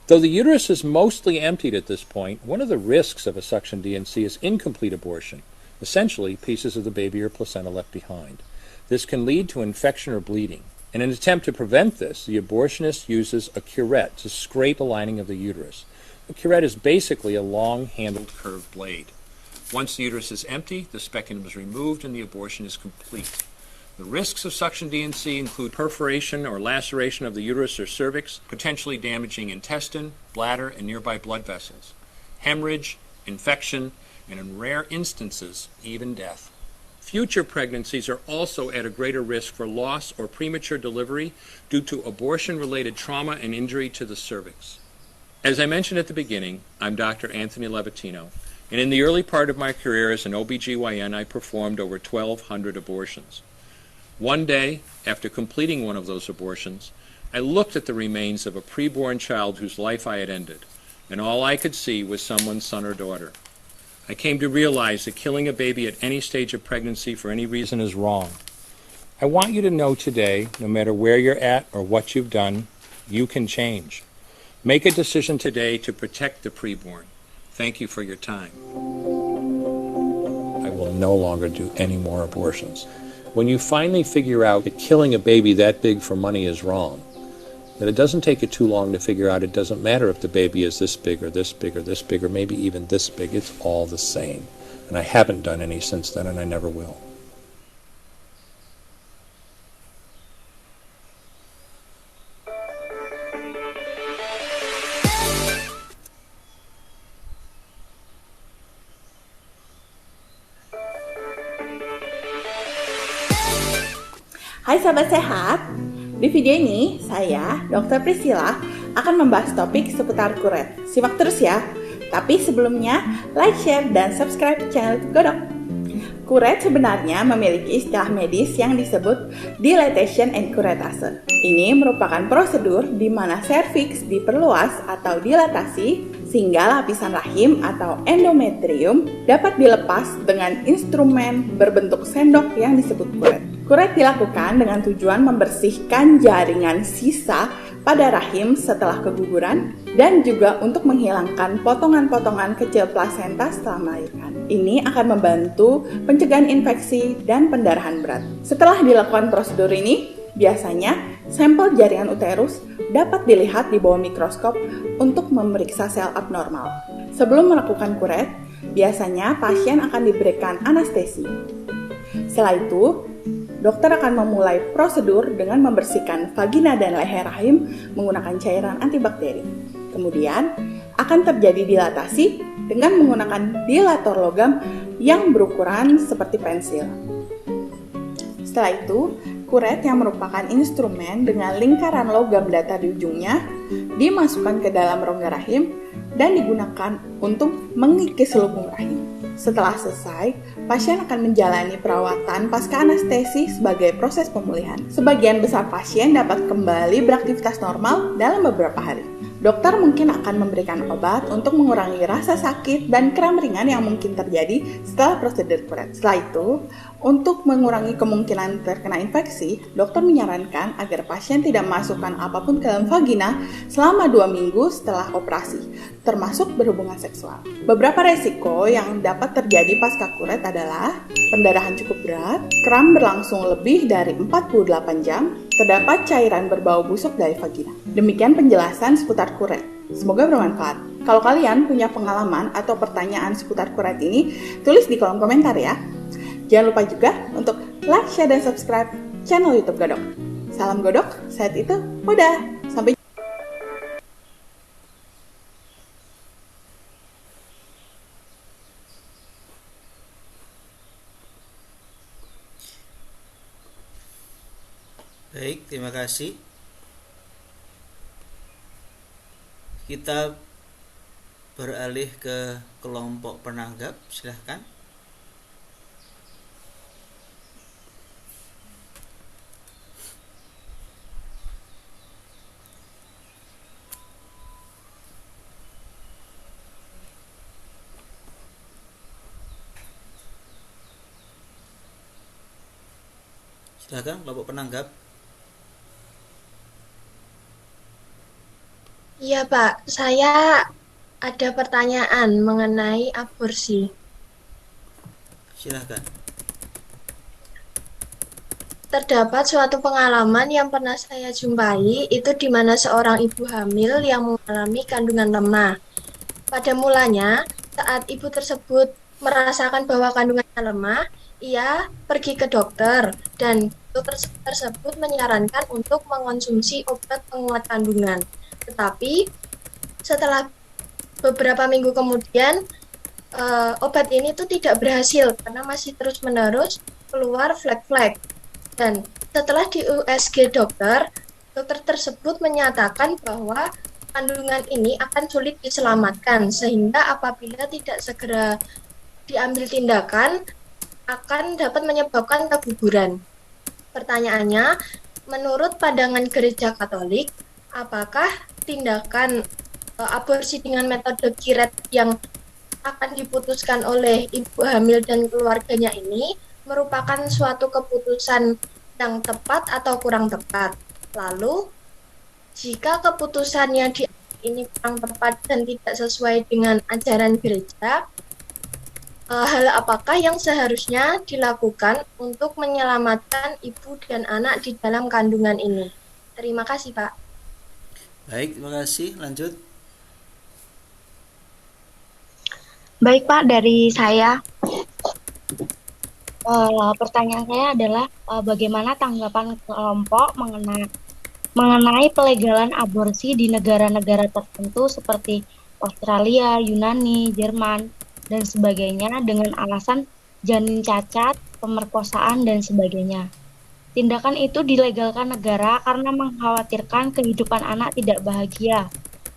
Though the uterus is mostly emptied at this point, one of the risks of a suction D&C is incomplete abortion, essentially pieces of the baby or placenta left behind. This can lead to infection or bleeding. In an attempt to prevent this, the abortionist uses a curette to scrape the lining of the uterus. The curette is basically a long-handled curved blade. Once the uterus is empty, the speculum is removed and the abortion is complete. The risks of suction D&C include perforation or laceration of the uterus or cervix, potentially damaging intestine, bladder, and nearby blood vessels, hemorrhage, infection, and in rare instances, even death. Future pregnancies are also at a greater risk for loss or premature delivery due to abortion-related trauma and injury to the cervix. As I mentioned at the beginning, I'm Dr. Anthony Levitino, and in the early part of my career as an OBGYN, I performed over 1,200 abortions. One day, after completing one of those abortions, I looked at the remains of a preborn child whose life I had ended, and all I could see was someone's son or daughter. I came to realize that killing a baby at any stage of pregnancy for any reason is wrong. I want you to know today, no matter where you're at or what you've done, you can change. Make a decision today to protect the preborn. Thank you for your time. I will no longer do any more abortions. When you finally figure out that killing a baby that big for money is wrong, that it doesn't take you too long to figure out it doesn't matter if the baby is this big or this big or this big or maybe even this big, it's all the same. And I haven't done any since then, and I never will. Hai sahabat sehat, di video ini saya, Dr. Priscilla, akan membahas topik seputar kuret. Simak terus ya. Tapi sebelumnya, like, share, dan subscribe channel Godok. Kuret sebenarnya memiliki istilah medis yang disebut dilatation and kuretase. Ini merupakan prosedur di mana serviks diperluas atau dilatasi sehingga lapisan rahim atau endometrium dapat dilepas dengan instrumen berbentuk sendok yang disebut kuret. Kuret dilakukan dengan tujuan membersihkan jaringan sisa pada rahim setelah keguguran dan juga untuk menghilangkan potongan-potongan kecil plasenta setelah melahirkan. Ini akan membantu pencegahan infeksi dan pendarahan berat. Setelah dilakukan prosedur ini, biasanya sampel jaringan uterus dapat dilihat di bawah mikroskop untuk memeriksa sel abnormal. Sebelum melakukan kuret, biasanya pasien akan diberikan anestesi. Setelah itu, dokter akan memulai prosedur dengan membersihkan vagina dan leher rahim menggunakan cairan antibakteri. Kemudian, akan terjadi dilatasi dengan menggunakan dilator logam yang berukuran seperti pensil. Setelah itu, kuret yang merupakan instrumen dengan lingkaran logam datar di ujungnya dimasukkan ke dalam rongga rahim dan digunakan untuk mengikis lubung rahim. Setelah selesai, pasien akan menjalani perawatan pasca anestesi sebagai proses pemulihan. Sebagian besar pasien dapat kembali beraktivitas normal dalam beberapa hari. Dokter mungkin akan memberikan obat untuk mengurangi rasa sakit dan kram ringan yang mungkin terjadi setelah prosedur kuret. Setelah itu, untuk mengurangi kemungkinan terkena infeksi, dokter menyarankan agar pasien tidak memasukkan apapun ke dalam vagina selama 2 minggu setelah operasi, termasuk berhubungan seksual. Beberapa resiko yang dapat terjadi pasca kuret adalah pendarahan cukup berat, kram berlangsung lebih dari 48 jam, terdapat cairan berbau busuk dari vagina. Demikian penjelasan seputar kuret. Semoga bermanfaat. Kalau kalian punya pengalaman atau pertanyaan seputar kuret ini, tulis di kolom komentar ya. Jangan lupa juga untuk like, share, dan subscribe channel YouTube Godok. Salam Godok, sehat itu mudah. Sampai Baik, terima kasih. Kita beralih ke kelompok penanggap, silahkan. Silahkan, kelompok penanggap. Iya Pak, saya ada pertanyaan mengenai aborsi. Silahkan. Terdapat suatu pengalaman yang pernah saya jumpai, itu di mana seorang ibu hamil yang mengalami kandungan lemah. Pada mulanya, saat ibu tersebut merasakan bahwa kandungannya lemah, ia pergi ke dokter dan dokter tersebut menyarankan untuk mengonsumsi obat penguat kandungan. Tetapi setelah beberapa minggu kemudian obat ini tuh tidak berhasil karena masih terus-menerus keluar flek-flek. Dan setelah di USG dokter tersebut menyatakan bahwa kandungan ini akan sulit diselamatkan sehingga apabila tidak segera diambil tindakan akan dapat menyebabkan keguguran. Pertanyaannya, menurut pandangan Gereja Katolik, apakah tindakan aborsi dengan metode kiret yang akan diputuskan oleh ibu hamil dan keluarganya ini merupakan suatu keputusan yang tepat atau kurang tepat? Lalu, jika keputusannya ini kurang tepat dan tidak sesuai dengan ajaran gereja, hal apakah yang seharusnya dilakukan untuk menyelamatkan ibu dan anak di dalam kandungan ini? Terima kasih, Pak. Baik, terima kasih. Lanjut. Baik Pak, dari saya, pertanyaan saya adalah bagaimana tanggapan kelompok mengenai pelegalan aborsi di negara-negara tertentu seperti Australia, Yunani, Jerman, dan sebagainya dengan alasan janin cacat, pemerkosaan, dan sebagainya. Tindakan itu dilegalkan negara karena mengkhawatirkan kehidupan anak tidak bahagia,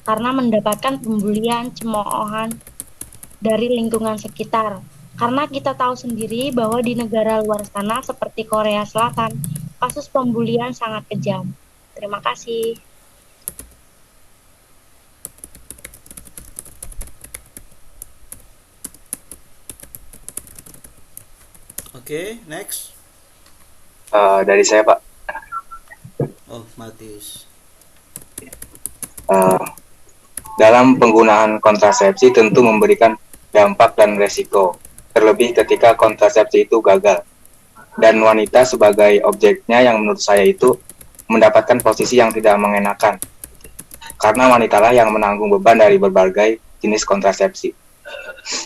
karena mendapatkan pembulian, cemoohan dari lingkungan sekitar. Karena kita tahu sendiri bahwa di negara luar sana seperti Korea Selatan, kasus pembulian sangat kejam. Terima kasih. Oke, next. Dari saya Pak. Oh, Matius. Dalam penggunaan kontrasepsi tentu memberikan dampak dan resiko, terlebih ketika kontrasepsi itu gagal. Dan wanita sebagai objeknya yang menurut saya itu mendapatkan posisi yang tidak mengenakan, karena wanitalah yang menanggung beban dari berbagai jenis kontrasepsi.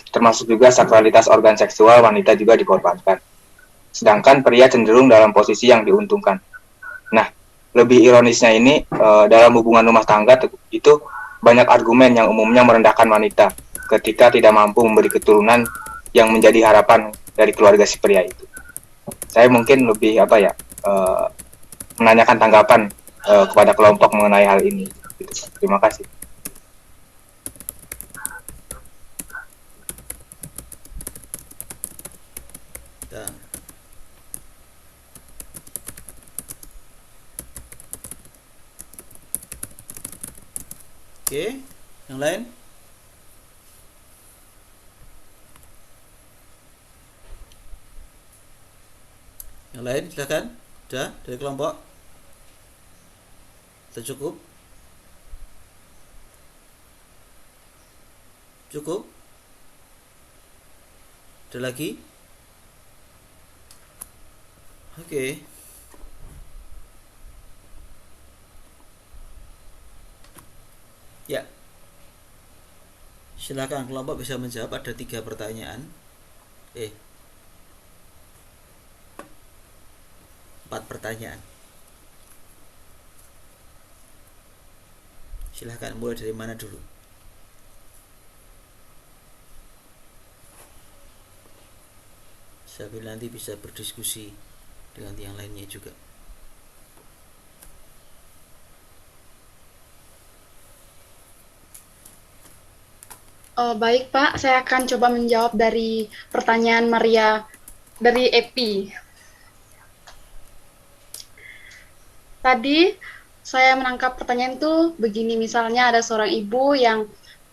Termasuk juga sakralitas organ seksual wanita juga dikorbankan. Sedangkan pria cenderung dalam posisi yang diuntungkan. Nah, lebih ironisnya ini dalam hubungan rumah tangga itu banyak argumen yang umumnya merendahkan wanita ketika tidak mampu memberi keturunan yang menjadi harapan dari keluarga si pria itu. Saya mungkin lebih menanyakan tanggapan kepada kelompok mengenai hal ini. Terima kasih. Oke, yang lain? Yang lain, silakan. Sudah dari kelompok? Sudah cukup? Cukup? Ada lagi? Oke. Ya. Silakan kelompok bisa menjawab, ada 3 pertanyaan. 4 pertanyaan. Silahkan mulai dari mana dulu? Sambil nanti bisa berdiskusi dengan yang lainnya juga. Baik Pak, saya akan coba menjawab dari pertanyaan Maria dari EPI. Tadi saya menangkap pertanyaan itu begini, misalnya ada seorang ibu yang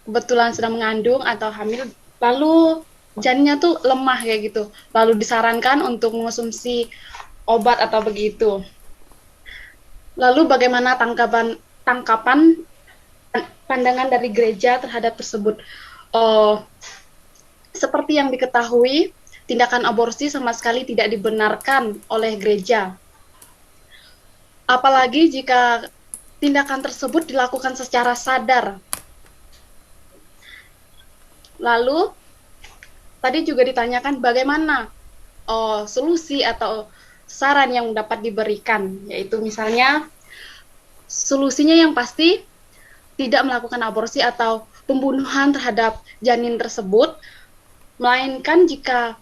kebetulan sedang mengandung atau hamil, lalu janinnya tuh lemah kayak gitu, lalu disarankan untuk mengonsumsi obat atau begitu. Lalu bagaimana tangkapan pandangan dari gereja terhadap tersebut? Seperti yang diketahui, tindakan aborsi sama sekali tidak dibenarkan oleh gereja. Apalagi jika tindakan tersebut dilakukan secara sadar. Lalu, tadi juga ditanyakan bagaimana solusi atau saran yang dapat diberikan, yaitu misalnya solusinya yang pasti tidak melakukan aborsi atau pembunuhan terhadap janin tersebut, melainkan jika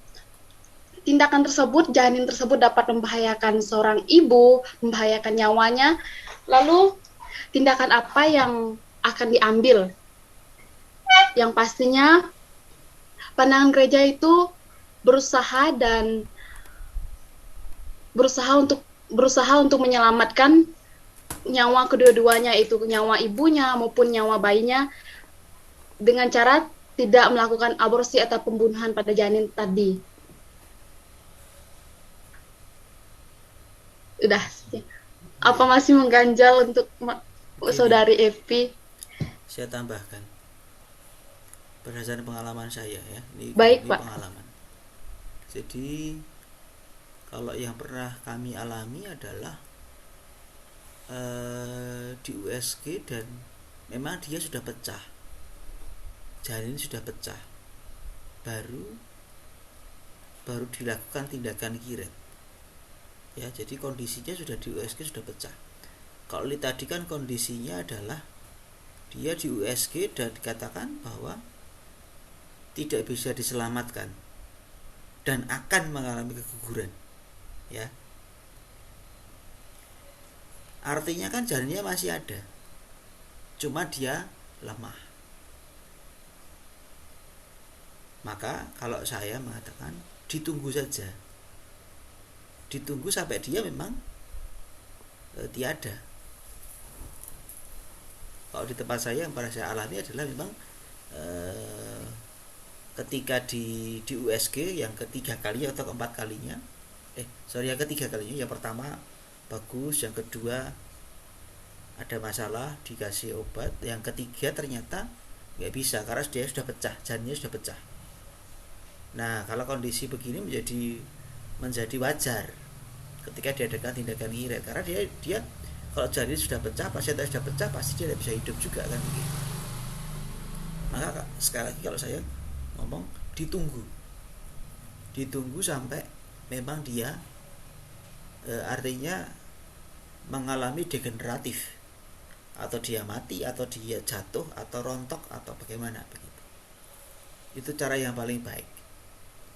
tindakan tersebut, janin tersebut dapat membahayakan seorang ibu, membahayakan nyawanya, lalu tindakan apa yang akan diambil? Yang pastinya pandangan gereja itu berusaha untuk menyelamatkan nyawa kedua-duanya, itu nyawa ibunya maupun nyawa bayinya, dengan cara tidak melakukan aborsi atau pembunuhan pada janin tadi. Udah, apa masih mengganjal untuk saudari Epi? saya tambahkan berdasarkan pengalaman saya ya. Baik, ini Pak. pengalaman. Jadi kalau yang pernah kami alami adalah di USG dan memang dia sudah pecah, janin sudah pecah, baru dilakukan tindakan kiret ya. Jadi kondisinya sudah di USG sudah pecah. Kalau tadi kan kondisinya adalah dia di USG dan dikatakan bahwa tidak bisa diselamatkan dan akan mengalami keguguran ya. Artinya kan janinnya masih ada, cuma dia lemah. Maka kalau saya mengatakan ditunggu saja, ditunggu sampai dia memang tiada. Kalau di tempat saya yang pernah saya alami adalah memang ketika di USG yang ketiga kalinya atau keempat kalinya, yang ketiga kalinya, yang pertama bagus, yang kedua ada masalah dikasih obat, yang ketiga ternyata nggak bisa karena dia sudah pecah, janinnya sudah pecah. Nah kalau kondisi begini menjadi wajar ketika diadakan tindakan kiret, karena dia kalau janin sudah pecah, pasiennya sudah pecah, pasti dia tidak bisa hidup juga kan begitu. Maka sekali lagi kalau saya ngomong ditunggu sampai memang dia artinya mengalami degeneratif, atau dia mati, atau dia jatuh, atau rontok, atau bagaimana begitu. Itu cara yang paling baik.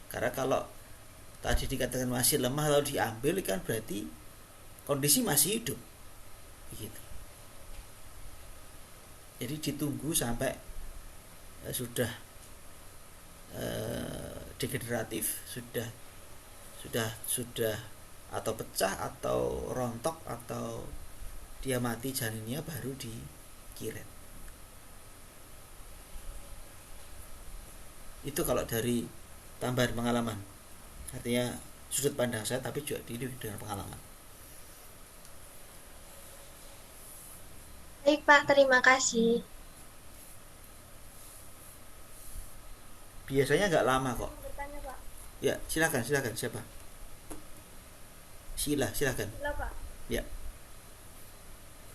Karena kalau tadi dikatakan masih lemah lalu diambil kan berarti kondisi masih hidup begitu. Jadi ditunggu sampai sudah degeneratif, sudah atau pecah atau rontok atau dia mati janinnya, baru dikiret. Itu kalau dari tambahan pengalaman, artinya sudut pandang saya tapi juga dengan pengalaman. Baik Pak, terima kasih. Biasanya nggak lama kok. Bertanya Pak. Ya silakan siapa? Silakan. Sila Pak. Ya.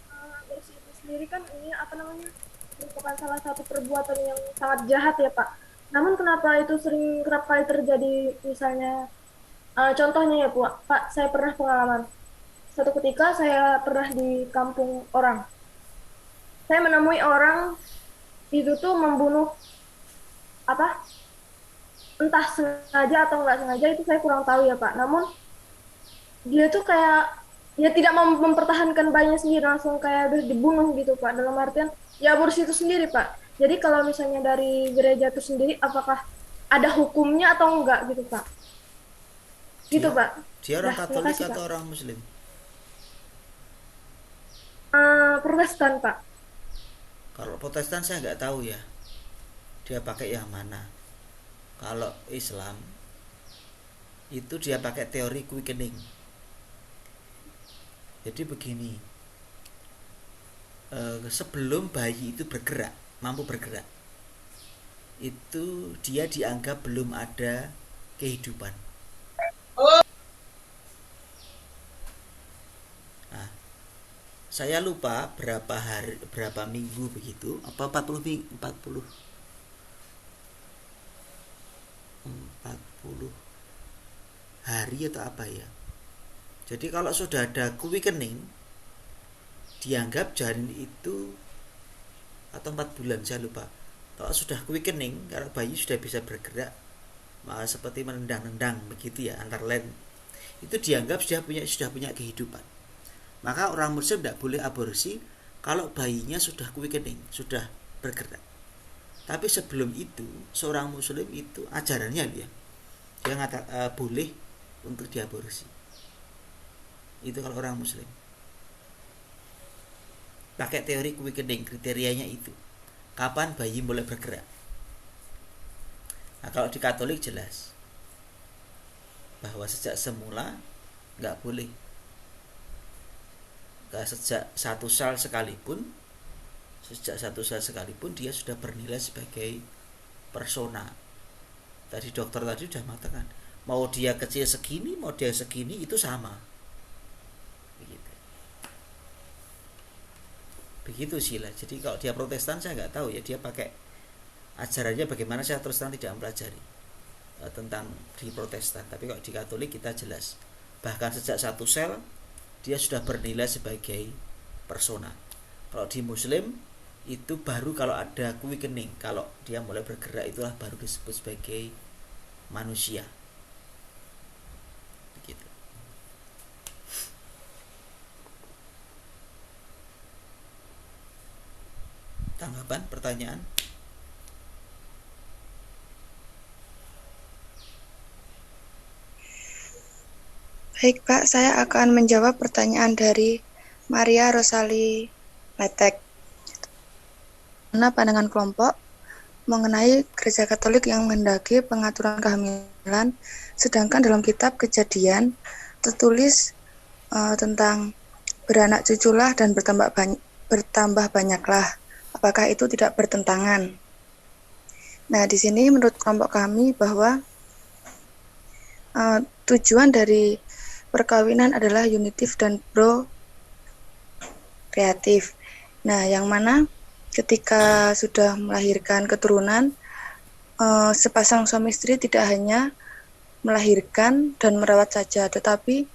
Aborsi itu sendiri kan ini merupakan salah satu perbuatan yang sangat jahat ya Pak. Namun kenapa itu kerap kali terjadi, misalnya contohnya ya Pak, saya pernah pengalaman. Suatu ketika saya pernah di kampung orang. Saya menemui orang itu tuh membunuh entah sengaja atau nggak sengaja, itu saya kurang tahu ya Pak. Namun dia tuh kayak ya tidak mempertahankan bayinya sendiri, langsung kayak udah dibunuh gitu Pak. Dalam artian ya aborsi itu sendiri Pak. Jadi kalau misalnya dari gereja itu sendiri, apakah ada hukumnya atau enggak gitu Pak? Gitu Pak. Dia orang Katolik atau orang Muslim? Protestan Pak. Kalau Protestan saya nggak tahu ya, dia pakai yang mana. Kalau Islam itu dia pakai teori quickening. Jadi begini, sebelum bayi itu mampu bergerak, itu dia dianggap belum ada kehidupan. Nah, saya lupa berapa minggu begitu, apa 40 hari atau apa ya. Jadi kalau sudah ada quickening, dianggap janin itu, atau 4 bulan saya lupa. Kalau sudah quickening, karena bayi sudah bisa bergerak, malah seperti menendang-nendang begitu ya, antar lain, itu dianggap sudah punya kehidupan. Maka orang Muslim tidak boleh aborsi kalau bayinya sudah quickening, sudah bergerak. Tapi sebelum itu, seorang Muslim itu ajarannya dia boleh untuk diaborsi. Itu kalau orang Muslim pakai teori quickening, kriterianya itu kapan bayi mulai bergerak. Nah kalau di Katolik jelas bahwa sejak semula nggak boleh, sejak 1 sel sekalipun Sejak satu sel sekalipun dia sudah bernilai sebagai persona. Tadi dokter tadi sudah mengatakan, mau dia kecil segini, mau dia segini, itu sama. Begitu Sila. Jadi kalau dia Protestan saya nggak tahu ya, dia pakai ajarannya bagaimana, saya terus terang tidak mempelajari tentang di Protestan. Tapi kalau di Katolik kita jelas, bahkan sejak satu sel dia sudah bernilai sebagai persona. Kalau di Muslim itu baru kalau ada quickening, kalau dia mulai bergerak, itulah baru disebut sebagai manusia. Begitu. Tanggapan, pertanyaan? Baik Pak, saya akan menjawab pertanyaan dari Maria Rosali Letek. Mana pandangan kelompok mengenai Gereja Katolik yang menghendaki pengaturan kehamilan, sedangkan dalam kitab Kejadian tertulis tentang beranak cuculah dan bertambah banyaklah. Apakah itu tidak bertentangan? Nah, di sini menurut kelompok kami bahwa tujuan dari perkawinan adalah unitif dan prokreatif. Nah, yang mana ketika sudah melahirkan keturunan, sepasang suami istri tidak hanya melahirkan dan merawat saja, tetapi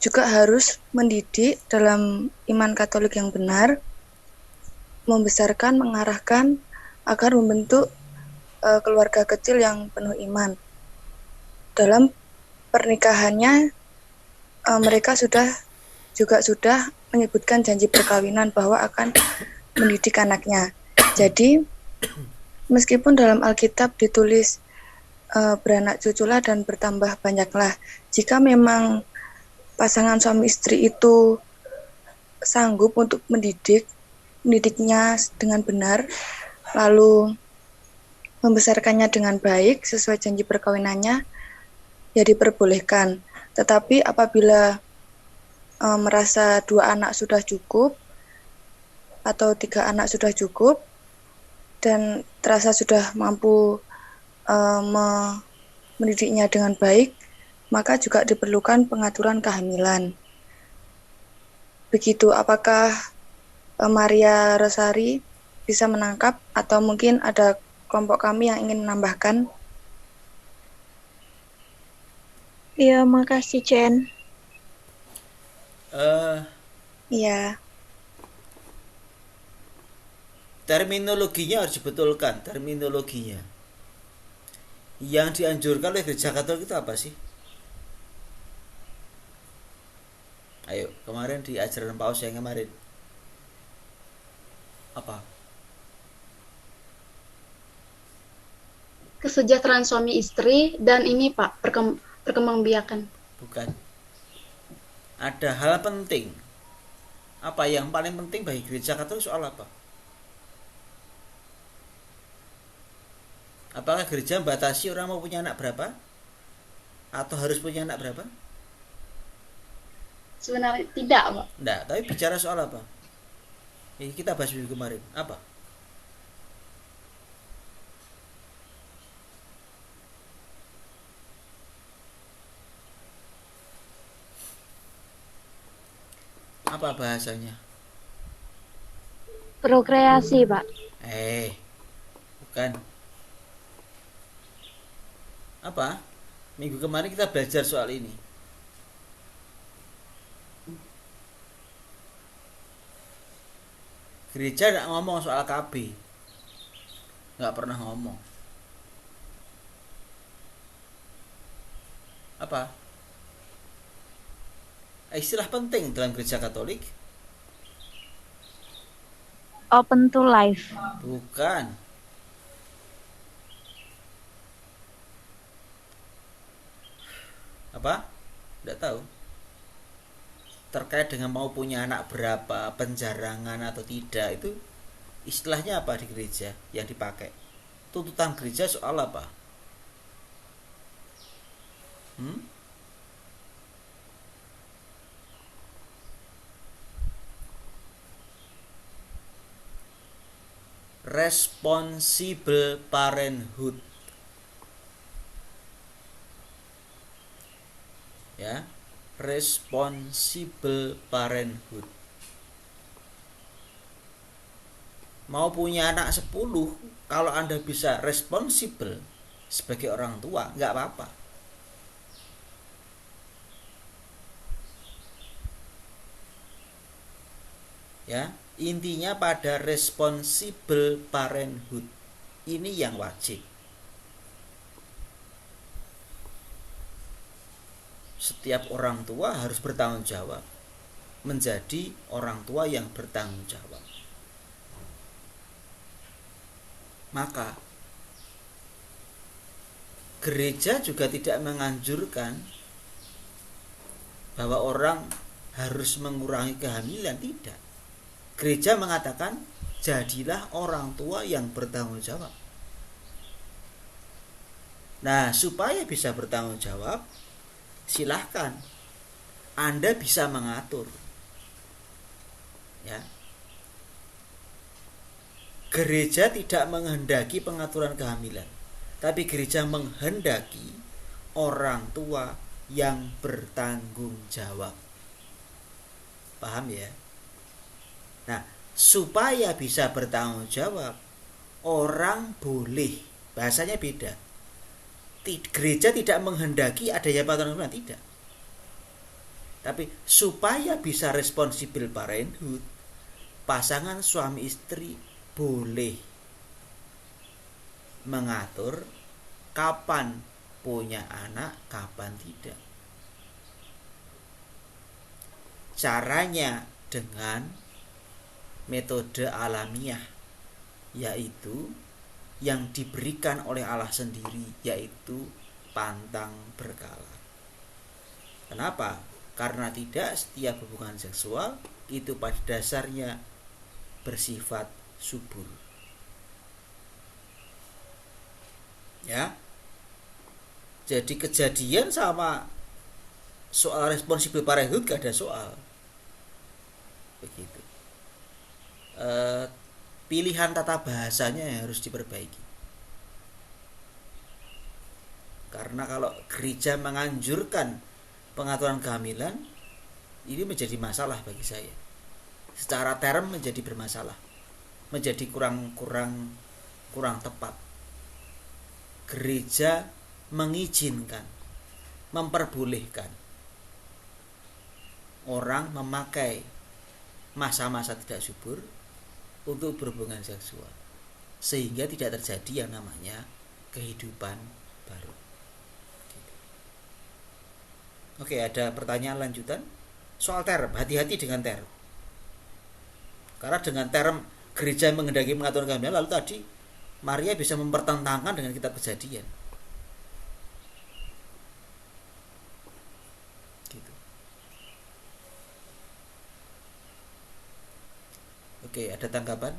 juga harus mendidik dalam iman Katolik yang benar, membesarkan, mengarahkan agar membentuk keluarga kecil yang penuh iman. Dalam pernikahannya, mereka sudah menyebutkan janji perkawinan bahwa akan mendidik anaknya. Jadi, meskipun dalam Alkitab ditulis beranak cuculah dan bertambah banyaklah, jika memang pasangan suami istri itu sanggup untuk mendidiknya dengan benar, lalu membesarkannya dengan baik sesuai janji perkawinannya, ya diperbolehkan. Tetapi apabila merasa 2 anak sudah cukup atau 3 anak sudah cukup dan terasa sudah mampu mendidiknya dengan baik, maka juga diperlukan pengaturan kehamilan. Begitu, apakah Maria Rosari bisa menangkap atau mungkin ada kelompok kami yang ingin menambahkan? Iya, makasih Chen. Iya. Terminologinya harus dibetulkan, terminologinya. Yang dianjurkan oleh Gereja Katolik itu apa sih? Ayo, kemarin di ajaran Paus yang kemarin apa? Kesejahteraan suami istri dan ini Pak, perkembangbiakan. Bukan. Ada hal penting. Apa yang paling penting bagi Gereja Katolik soal apa? Apakah gereja membatasi orang mau punya anak berapa? Atau harus punya anak berapa? Sebenarnya tidak, Pak. Tidak, tapi bicara soal apa? Ini kita bahas minggu kemarin. Apa? Apa bahasanya? Prokreasi, Pak. Bukan. Apa? Minggu kemarin kita belajar soal ini. Gereja tidak ngomong soal KB. Nggak pernah ngomong. Apa? Istilah penting dalam Gereja Katolik. Open to life. Bukan. Apa? Tidak tahu. Terkait dengan mau punya anak berapa, penjarangan atau tidak, itu istilahnya apa di gereja yang dipakai? Tuntutan gereja soal apa? responsible parenthood. Ya, responsible parenthood. Mau punya anak 10, kalau Anda bisa responsible sebagai orang tua, nggak apa-apa. Ya, intinya pada responsible parenthood ini yang wajib. Setiap orang tua harus bertanggung jawab, menjadi orang tua yang bertanggung jawab. Maka gereja juga tidak menganjurkan bahwa orang harus mengurangi kehamilan, tidak. Gereja mengatakan jadilah orang tua yang bertanggung jawab. Nah, supaya bisa bertanggung jawab, silahkan Anda bisa mengatur. Ya. Gereja tidak menghendaki pengaturan kehamilan, tapi gereja menghendaki orang tua yang bertanggung jawab. Paham ya? Nah, supaya bisa bertanggung jawab, orang boleh, bahasanya beda. Gereja tidak menghendaki adanya pengaturan kehamilan, tidak. Tapi supaya bisa responsible parenthood, pasangan suami istri boleh mengatur kapan punya anak, kapan tidak. Caranya dengan metode alamiah, yaitu yang diberikan oleh Allah sendiri, yaitu pantang berkala. Kenapa? Karena tidak setiap hubungan seksual itu pada dasarnya bersifat subur. Ya. Jadi kejadian sama soal responsible parenthood gak ada soal. Begitu. Pilihan tata bahasanya yang harus diperbaiki. Karena kalau gereja menganjurkan pengaturan kehamilan, ini menjadi masalah bagi saya. Secara term menjadi bermasalah, menjadi kurang tepat. Gereja mengizinkan, memperbolehkan orang memakai masa-masa tidak subur untuk berhubungan seksual, sehingga tidak terjadi yang namanya kehidupan baru. Oke, ada pertanyaan lanjutan soal term. Hati-hati dengan term, karena dengan term gereja menghendaki pengaturan kehamilan, lalu tadi Maria bisa mempertentangkan dengan kitab Kejadian. Gitu. Oke, ada tanggapan?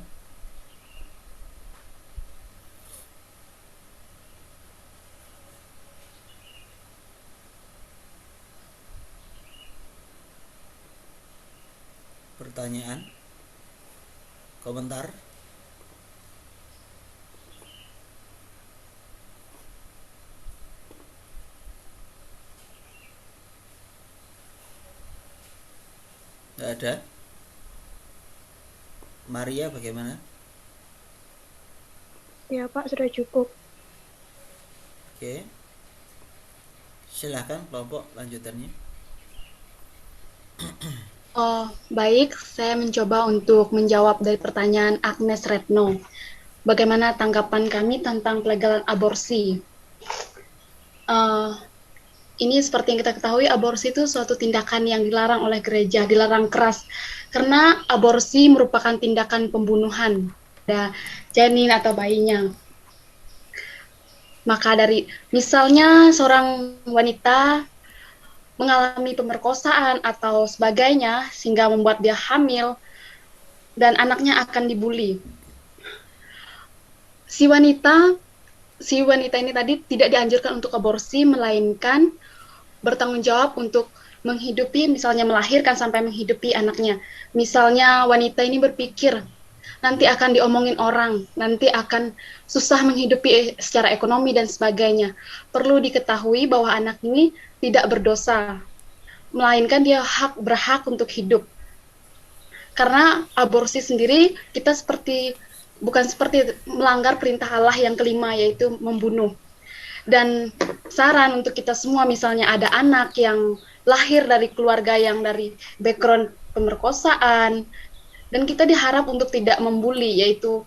Pertanyaan? Komentar? Tidak ada? Maria bagaimana? Ya Pak, sudah cukup. Oke. Silahkan kelompok lanjutannya. Oh, baik, saya mencoba untuk menjawab dari pertanyaan Agnes Retno. Bagaimana tanggapan kami tentang pelegalan aborsi? Ini seperti yang kita ketahui, aborsi itu suatu tindakan yang dilarang oleh gereja, dilarang keras. Karena aborsi merupakan tindakan pembunuhan pada janin atau bayinya. Maka dari misalnya seorang wanita mengalami pemerkosaan atau sebagainya sehingga membuat dia hamil dan anaknya akan dibuli. Si wanita ini tadi tidak dianjurkan untuk aborsi, melainkan bertanggung jawab untuk menghidupi, misalnya melahirkan sampai menghidupi anaknya. Misalnya wanita ini berpikir, nanti akan diomongin orang, nanti akan susah menghidupi secara ekonomi dan sebagainya. Perlu diketahui bahwa anak ini tidak berdosa, melainkan dia berhak untuk hidup. Karena aborsi sendiri kita bukan seperti melanggar perintah Allah yang kelima, yaitu membunuh. Dan saran untuk kita semua, misalnya ada anak yang lahir dari keluarga yang dari background pemerkosaan, dan kita diharap untuk tidak membuli, yaitu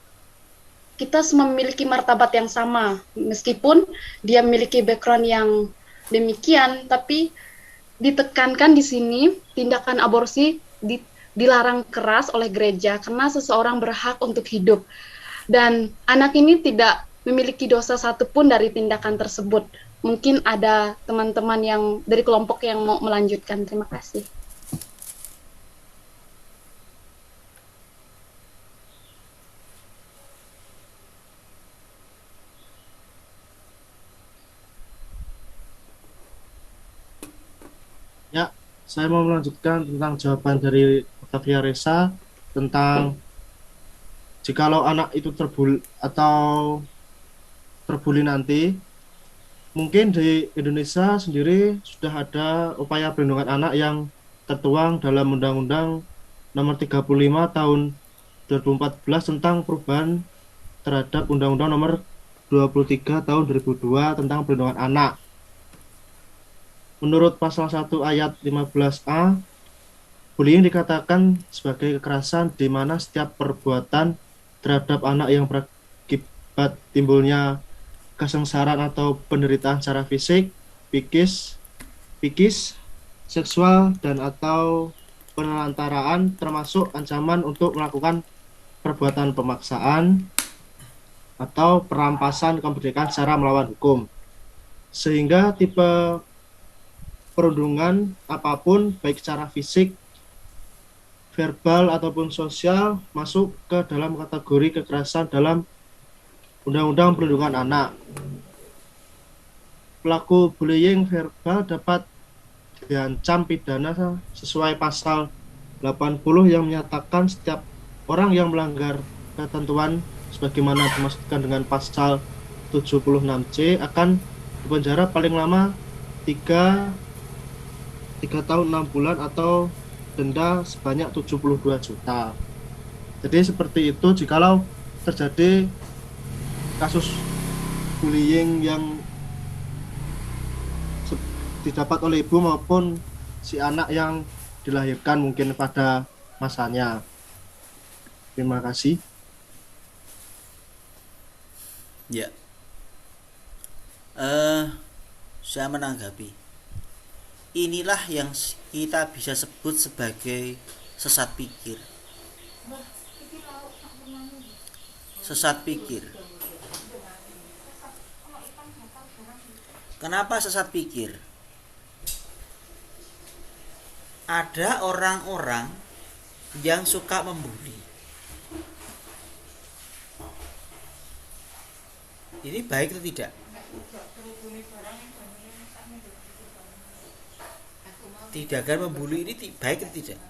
kita semua memiliki martabat yang sama. Meskipun dia memiliki background yang demikian, tapi ditekankan di sini tindakan aborsi dilarang keras oleh gereja karena seseorang berhak untuk hidup. Dan anak ini tidak memiliki dosa satupun dari tindakan tersebut. Mungkin ada teman-teman yang dari kelompok yang mau melanjutkan. Terima kasih. Ya, saya mau melanjutkan tentang jawaban dari Octavia Reza tentang jikalau anak itu terbuli nanti, mungkin di Indonesia sendiri sudah ada upaya perlindungan anak yang tertuang dalam Undang-Undang Nomor 35 Tahun 2014 tentang perubahan terhadap Undang-Undang Nomor 23 Tahun 2002 tentang perlindungan anak. Menurut pasal 1 ayat 15A, bullying dikatakan sebagai kekerasan di mana setiap perbuatan terhadap anak yang berakibat timbulnya kesengsaraan atau penderitaan secara fisik, psikis, seksual, dan atau penelantaraan, termasuk ancaman untuk melakukan perbuatan pemaksaan atau perampasan kemerdekaan secara melawan hukum. Sehingga tipe perundungan apapun, baik secara fisik, verbal, ataupun sosial, masuk ke dalam kategori kekerasan dalam Undang-Undang Perlindungan Anak. Pelaku bullying verbal dapat diancam pidana sesuai pasal 80 yang menyatakan setiap orang yang melanggar ketentuan sebagaimana dimaksudkan dengan pasal 76C akan dipenjara paling lama 3 tahun 6 bulan atau denda sebanyak 72 juta. Jadi seperti itu jikalau terjadi kasus bullying yang didapat oleh ibu maupun si anak yang dilahirkan mungkin pada masanya. Terima kasih. Ya. Saya menanggapi. Inilah yang kita bisa sebut sebagai sesat pikir. Sesat pikir. Kenapa sesat pikir? Ada orang-orang yang suka membuli. Ini baik atau tidak? Tindakan membuli ini baik atau tidak?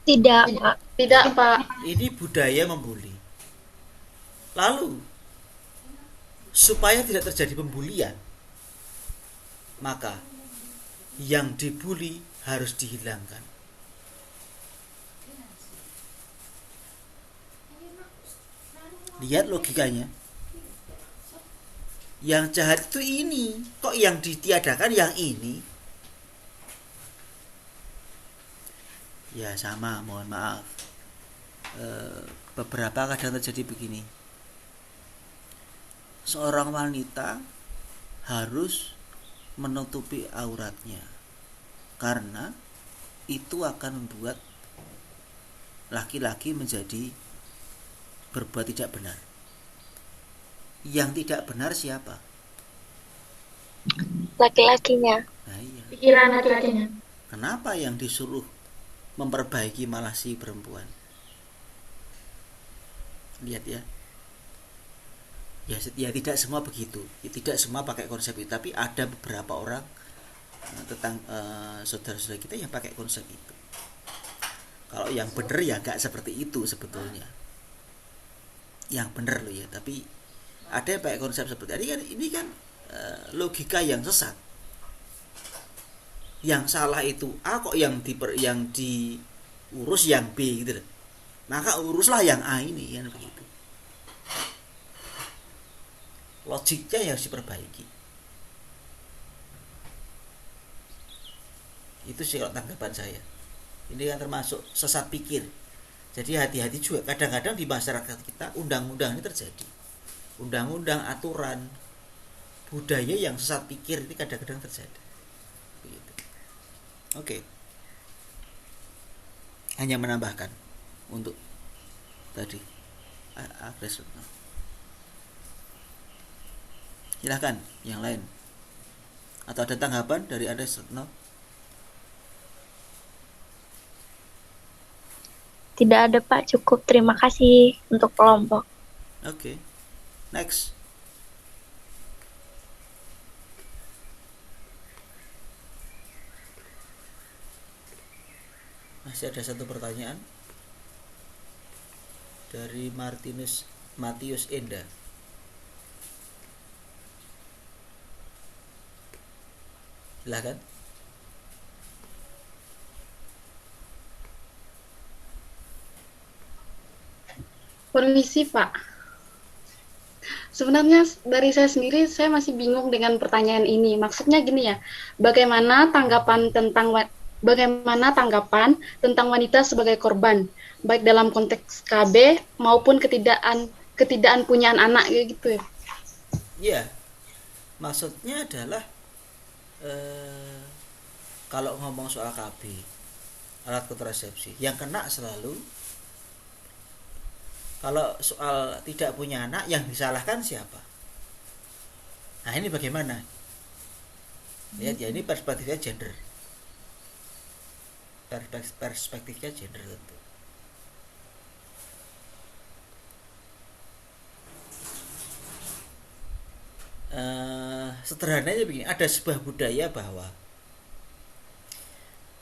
Tidak, Pak. Tidak, Pak. Ini budaya membuli. Lalu, supaya tidak terjadi pembulian, maka yang dibuli harus dihilangkan. Lihat logikanya. Yang jahat itu ini, kok yang ditiadakan yang ini? Ya sama, mohon maaf. Beberapa kadang terjadi begini. Seorang wanita harus menutupi auratnya karena itu akan membuat laki-laki menjadi berbuat tidak benar. Yang tidak benar siapa? Laki-lakinya. Nah, iya. Pikiran laki-lakinya. Kenapa yang disuruh memperbaiki malah si perempuan? Lihat ya. Ya tidak semua begitu. Ya, tidak semua pakai konsep itu, tapi ada beberapa orang saudara-saudara kita yang pakai konsep itu. Kalau yang benar ya gak seperti itu sebetulnya. Yang benar loh ya, tapi ada yang pakai konsep seperti ini kan logika yang sesat. Yang salah itu A kok yang diurus yang B gitu. Maka uruslah yang A ini kan begitu. Logiknya yang harus diperbaiki. Itu sih kalau tanggapan saya. Ini kan termasuk sesat pikir. Jadi hati-hati juga. Kadang-kadang di masyarakat kita undang-undang ini terjadi. Undang-undang, aturan, budaya yang sesat pikir ini kadang-kadang terjadi. Begitu. Oke. Hanya menambahkan untuk tadi agresor. Silahkan yang lain. Atau ada tanggapan dari Anda? Tidak ada Pak, cukup. Terima kasih untuk kelompok. Oke. Next. Masih ada satu pertanyaan dari Matius Enda. Silakan. Permisi Pak. Sebenarnya dari saya sendiri saya masih bingung dengan pertanyaan ini. Maksudnya gini ya, bagaimana tanggapan tentang wanita sebagai korban, baik dalam konteks KB maupun ketidakpunyaan punyaan anak gitu ya? Iya. Maksudnya adalah kalau ngomong soal KB, alat kontrasepsi, yang kena selalu, kalau soal tidak punya anak yang disalahkan siapa? Nah ini bagaimana? Lihat ya, ini perspektifnya gender. Perspektifnya gender tentu. Sederhananya begini, ada sebuah budaya bahwa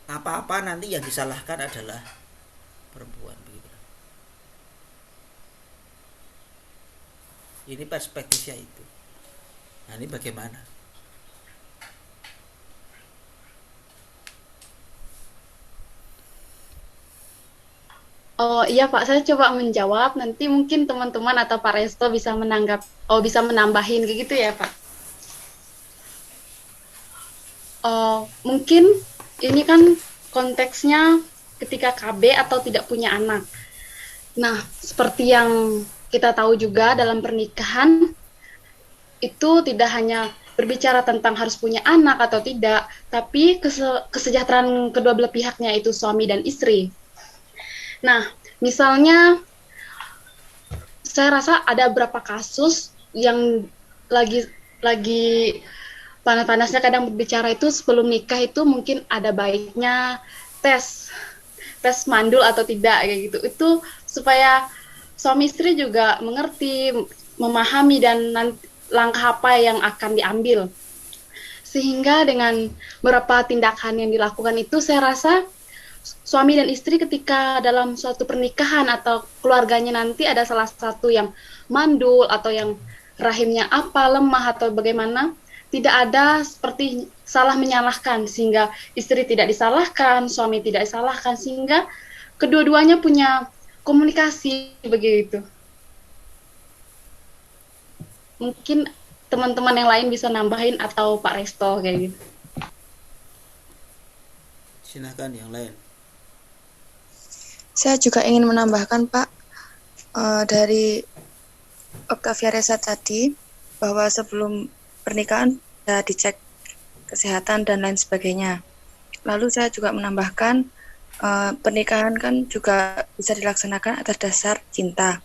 apa-apa nanti yang disalahkan adalah perempuan begitu. Ini perspektifnya itu. Nah ini bagaimana? Oh iya Pak, saya coba menjawab. Nanti mungkin teman-teman atau Pak Resto bisa bisa menambahin kayak gitu ya Pak. Mungkin ini kan konteksnya ketika KB atau tidak punya anak. Nah, seperti yang kita tahu juga dalam pernikahan itu tidak hanya berbicara tentang harus punya anak atau tidak, tapi kesejahteraan kedua belah pihaknya, itu suami dan istri. Nah, misalnya saya rasa ada beberapa kasus yang lagi panas-panasnya kadang berbicara itu sebelum nikah itu mungkin ada baiknya tes mandul atau tidak kayak gitu. Itu supaya suami istri juga mengerti, memahami dan langkah apa yang akan diambil. Sehingga dengan beberapa tindakan yang dilakukan itu saya rasa suami dan istri ketika dalam suatu pernikahan atau keluarganya nanti ada salah satu yang mandul atau yang rahimnya lemah atau bagaimana, tidak ada seperti salah menyalahkan, sehingga istri tidak disalahkan, suami tidak disalahkan, sehingga kedua-duanya punya komunikasi begitu. Mungkin teman-teman yang lain bisa nambahin atau Pak Resto kayak gitu. Silakan yang lain. Saya juga ingin menambahkan Pak, dari Octavia Reza tadi, bahwa sebelum pernikahan sudah dicek kesehatan dan lain sebagainya. Lalu saya juga menambahkan, pernikahan kan juga bisa dilaksanakan atas dasar cinta.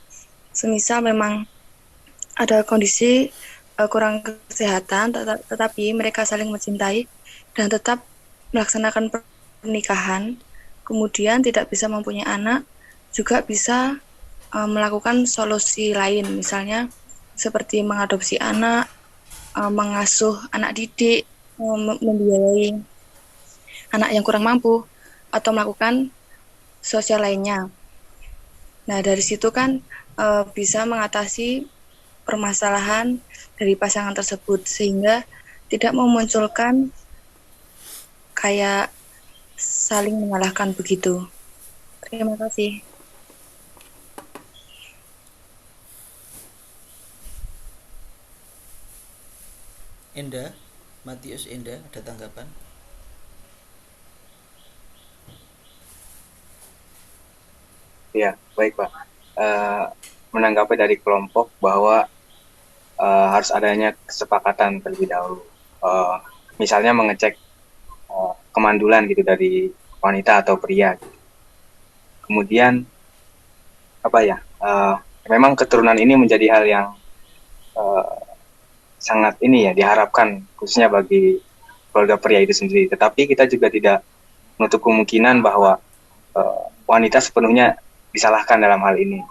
Semisal memang ada kondisi kurang kesehatan, tetapi mereka saling mencintai dan tetap melaksanakan pernikahan, kemudian tidak bisa mempunyai anak, juga bisa melakukan solusi lain, misalnya seperti mengadopsi anak, mengasuh anak didik, membiayai anak yang kurang mampu, atau melakukan sosial lainnya. Nah, dari situ kan bisa mengatasi permasalahan dari pasangan tersebut sehingga tidak memunculkan kayak saling menyalahkan begitu. Terima kasih. Enda, Matius Enda, ada tanggapan? Ya, baik Pak. Menanggapi dari kelompok bahwa harus adanya kesepakatan terlebih dahulu. Misalnya mengecek kemandulan gitu dari wanita atau pria. Kemudian memang keturunan ini menjadi hal yang sangat diharapkan khususnya bagi keluarga pria itu sendiri. Tetapi kita juga tidak menutup kemungkinan bahwa wanita sepenuhnya disalahkan dalam hal ini.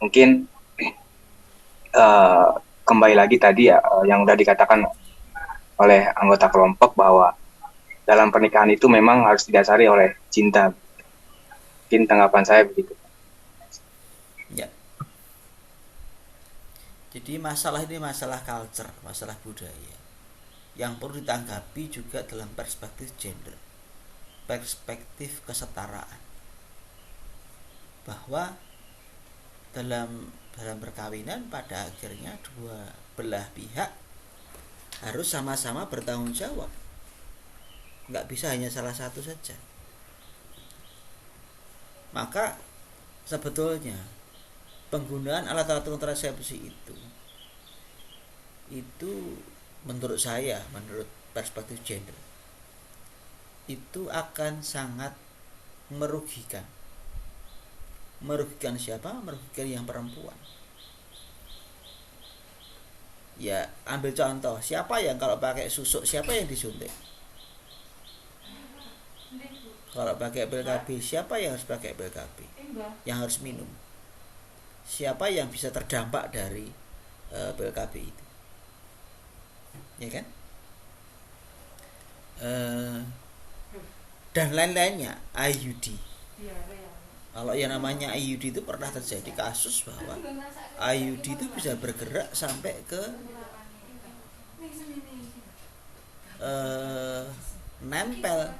Mungkin kembali lagi tadi yang sudah dikatakan oleh anggota kelompok bahwa dalam pernikahan itu memang harus didasari oleh cinta. Mungkin tanggapan saya begitu. Ya. Jadi masalah ini masalah culture, masalah budaya yang perlu ditanggapi juga dalam perspektif gender, perspektif kesetaraan. Bahwa dalam perkawinan pada akhirnya dua belah pihak harus sama-sama bertanggung jawab. Nggak bisa hanya salah satu saja. Maka sebetulnya penggunaan alat-alat kontrasepsi itu menurut saya, menurut perspektif gender, itu akan sangat merugikan. Merugikan siapa? Merugikan yang perempuan. Ya, ambil contoh, siapa yang kalau pakai susuk, siapa yang disuntik? Kalau pakai pil KB, siapa yang harus pakai pil KB? Yang harus minum. Siapa yang bisa terdampak dari pil KB itu? Ya kan? Dan lain-lainnya, IUD. Kalau yang namanya IUD itu pernah terjadi kasus bahwa IUD itu bisa bergerak sampai ke nempel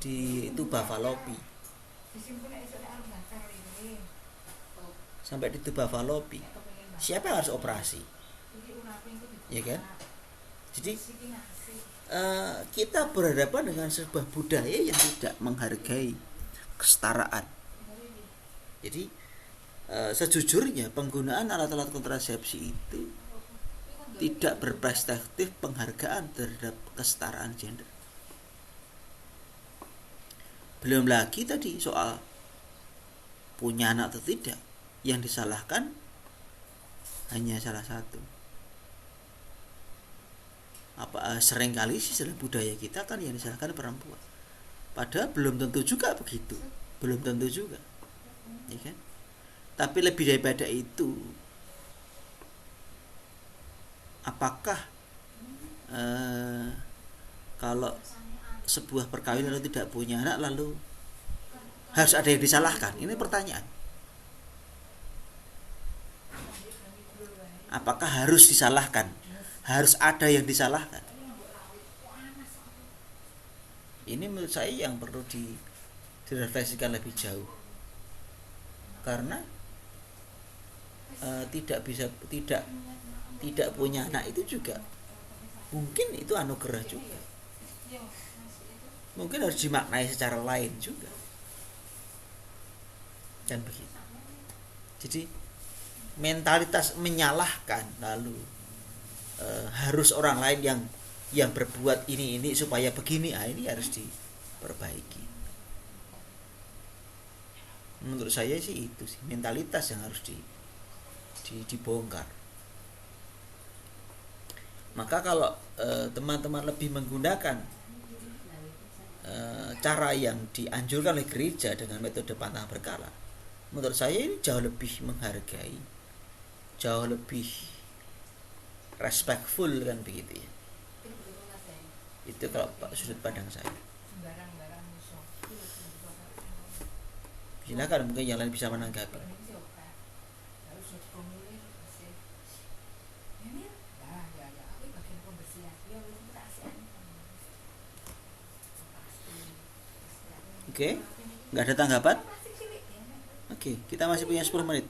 di tuba falopi, sampai di tuba falopi. Siapa yang harus operasi? Ya kan? Jadi kita berhadapan dengan sebuah budaya yang tidak menghargai kesetaraan. Jadi sejujurnya penggunaan alat-alat kontrasepsi itu tidak berperspektif penghargaan terhadap kesetaraan gender. Belum lagi tadi soal punya anak atau tidak, yang disalahkan hanya salah satu. Seringkali sih dalam budaya kita kan yang disalahkan perempuan. Padahal belum tentu juga begitu, belum tentu juga. Ya kan? Tapi lebih daripada itu, apakah kalau sebuah perkawinan lalu tidak punya anak lalu harus ada yang disalahkan? Ini pertanyaan. Apakah harus disalahkan? Harus ada yang disalahkan? Ini menurut saya yang perlu direfleksikan lebih jauh. Karena tidak punya anak itu juga mungkin itu anugerah juga. Mungkin harus dimaknai secara lain juga. Dan begitu. Jadi mentalitas menyalahkan lalu harus orang lain yang berbuat ini supaya begini, ini harus diperbaiki. Menurut saya sih itu sih mentalitas yang harus dibongkar. Maka kalau teman-teman lebih menggunakan cara yang dianjurkan oleh gereja dengan metode pantang berkala, menurut saya ini jauh lebih menghargai, jauh lebih respectful kan begitu ya. Itu kalau sudut pandang saya. Silakan, mungkin yang lain bisa menanggapi. Oke, nggak ada tanggapan? Oke, kita masih punya 10 menit.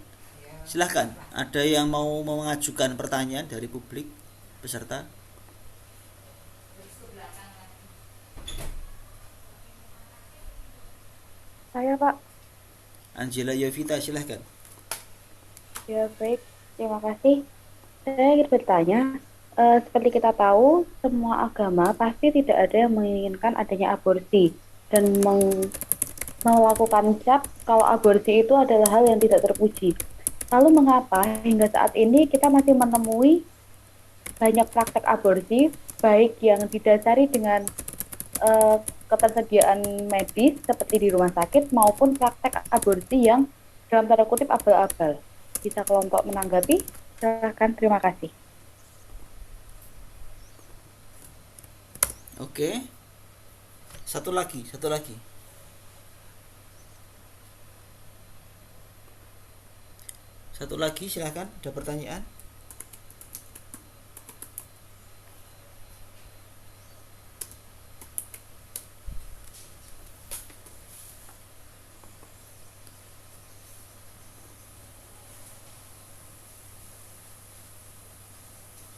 Silahkan, ada yang mau mengajukan pertanyaan dari publik peserta? Saya, Pak. Angela Yovita, silahkan. Ya, baik. Terima kasih. Saya ingin bertanya, seperti kita tahu, semua agama pasti tidak ada yang menginginkan adanya aborsi dan melakukan cap kalau aborsi itu adalah hal yang tidak terpuji. Lalu mengapa hingga saat ini kita masih menemui banyak praktek aborsi, baik yang didasari dengan ketersediaan medis seperti di rumah sakit maupun praktek aborsi yang dalam tanda kutip abal-abal. Bisa kelompok menanggapi? Silakan, terima kasih. Oke. Satu lagi. Satu lagi, silahkan. Ada pertanyaan?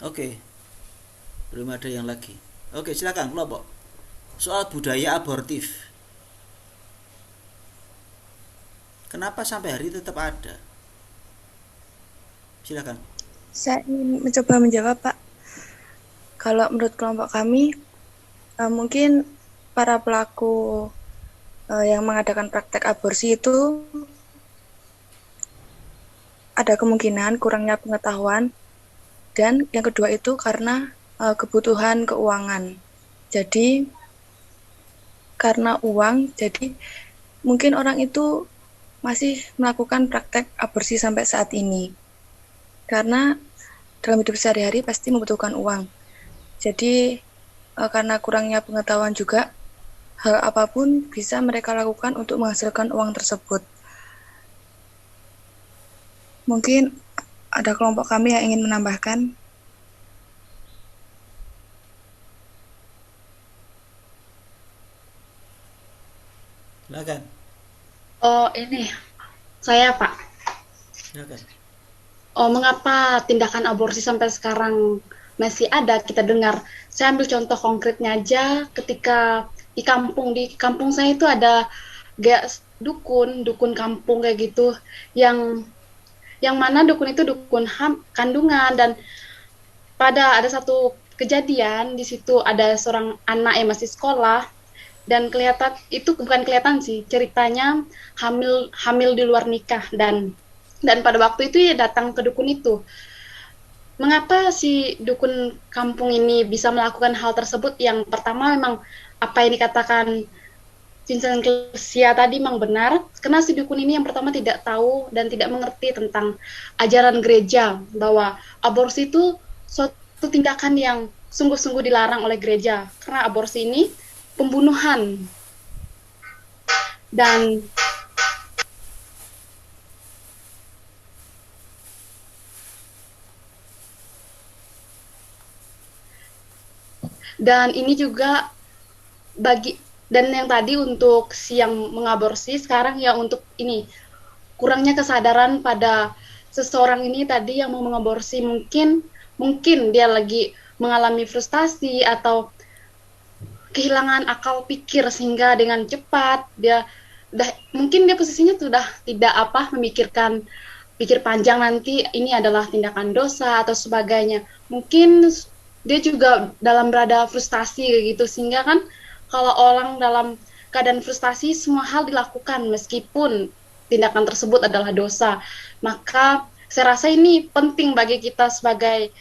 Oke. Belum ada yang lagi. Oke, silakan kelompok. Soal budaya abortif. Kenapa sampai hari ini tetap ada? Silakan. Saya ingin mencoba menjawab, Pak. Kalau menurut kelompok kami, mungkin para pelaku yang mengadakan praktek aborsi itu ada kemungkinan kurangnya pengetahuan, dan yang kedua itu karena kebutuhan keuangan. Jadi karena uang, jadi mungkin orang itu masih melakukan praktek aborsi sampai saat ini. Karena dalam hidup sehari-hari pasti membutuhkan uang. Jadi karena kurangnya pengetahuan juga, hal apapun bisa mereka lakukan untuk menghasilkan uang tersebut. Mungkin ada kelompok kami yang ingin menambahkan. Silakan. Oh, ini saya, Pak. Silakan. Oh, mengapa tindakan aborsi sampai sekarang masih ada kita dengar? Saya ambil contoh konkretnya aja, ketika di kampung saya itu ada dukun kampung kayak gitu, yang mana dukun itu dukun kandungan, dan pada ada satu kejadian di situ ada seorang anak yang masih sekolah, dan bukan kelihatan sih, ceritanya hamil di luar nikah, dan pada waktu itu dia datang ke dukun itu. Mengapa si dukun kampung ini bisa melakukan hal tersebut? Yang pertama, memang apa yang dikatakan Vincent Klesia tadi memang benar, karena si dukun ini yang pertama tidak tahu dan tidak mengerti tentang ajaran gereja, bahwa aborsi itu suatu tindakan yang sungguh-sungguh dilarang oleh gereja, karena aborsi ini pembunuhan. Dan ini juga dan yang tadi untuk si yang mengaborsi, sekarang ya untuk ini kurangnya kesadaran pada seseorang ini tadi yang mau mengaborsi, mungkin dia lagi mengalami frustasi atau kehilangan akal pikir, sehingga dengan cepat mungkin dia posisinya sudah tidak memikirkan pikir panjang nanti ini adalah tindakan dosa atau sebagainya. Mungkin dia juga berada frustasi kayak gitu, sehingga kan kalau orang dalam keadaan frustasi semua hal dilakukan meskipun tindakan tersebut adalah dosa. Maka saya rasa ini penting bagi kita sebagai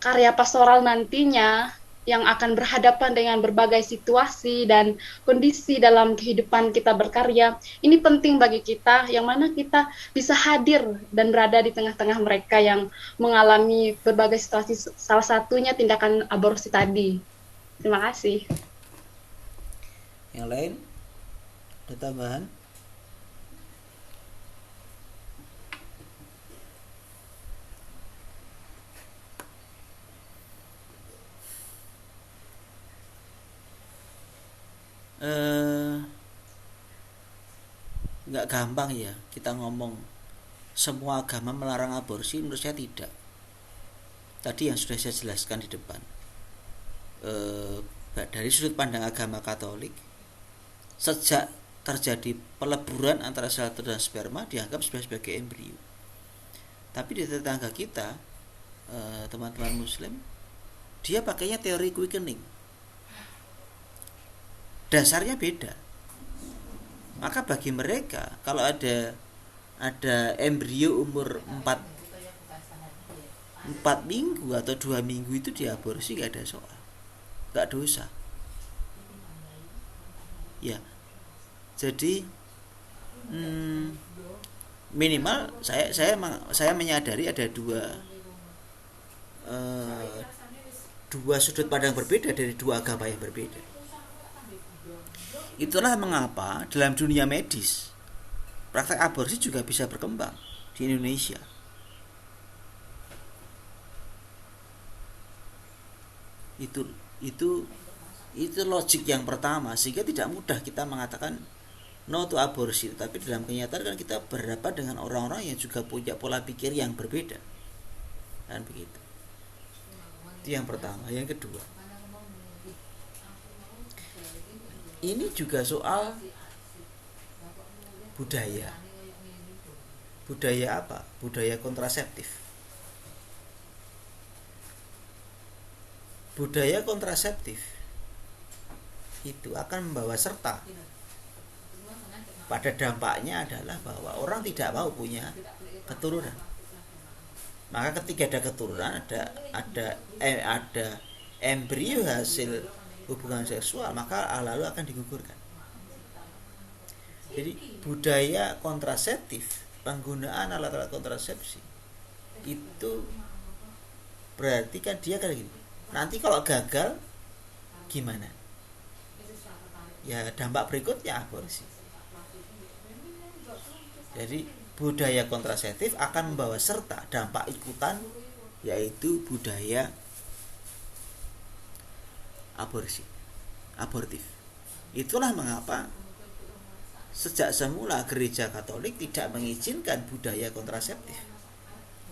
karya pastoral nantinya yang akan berhadapan dengan berbagai situasi dan kondisi dalam kehidupan kita berkarya. Ini penting bagi kita, yang mana kita bisa hadir dan berada di tengah-tengah mereka yang mengalami berbagai situasi, salah satunya tindakan aborsi tadi. Terima kasih. Yang lain? Ada tambahan? nggak gampang ya kita ngomong semua agama melarang aborsi. Menurut saya tidak. Tadi yang sudah saya jelaskan di depan, dari sudut pandang agama Katolik, sejak terjadi peleburan antara sel telur dan sperma dianggap sebagai embrio. Tapi di tetangga kita, teman-teman Muslim, dia pakainya teori quickening. Dasarnya beda. Maka bagi mereka kalau ada embrio umur 4 minggu atau 2 minggu itu diaborsi, gak ada soal, gak dosa ya. Jadi minimal saya menyadari ada dua sudut pandang berbeda dari dua agama yang berbeda. Itulah mengapa dalam dunia medis praktek aborsi juga bisa berkembang di Indonesia. Itu logik yang pertama, sehingga tidak mudah kita mengatakan no to aborsi. Tapi dalam kenyataan kan kita berhadapan dengan orang-orang yang juga punya pola pikir yang berbeda, dan begitu. Itu yang pertama. Yang kedua, ini juga soal budaya. Budaya apa? Budaya kontraseptif. Budaya kontraseptif itu akan membawa serta pada dampaknya adalah bahwa orang tidak mau punya keturunan. Maka ketika ada keturunan, ada embrio hasil hubungan seksual, maka lalu akan digugurkan. Jadi budaya kontraseptif, penggunaan alat-alat kontrasepsi itu berarti kan dia kayak gini. Nanti kalau gagal gimana? Ya dampak berikutnya aborsi. Jadi budaya kontraseptif akan membawa serta dampak ikutan, yaitu budaya abortif. Itulah mengapa sejak semula gereja Katolik tidak mengizinkan budaya kontraseptif,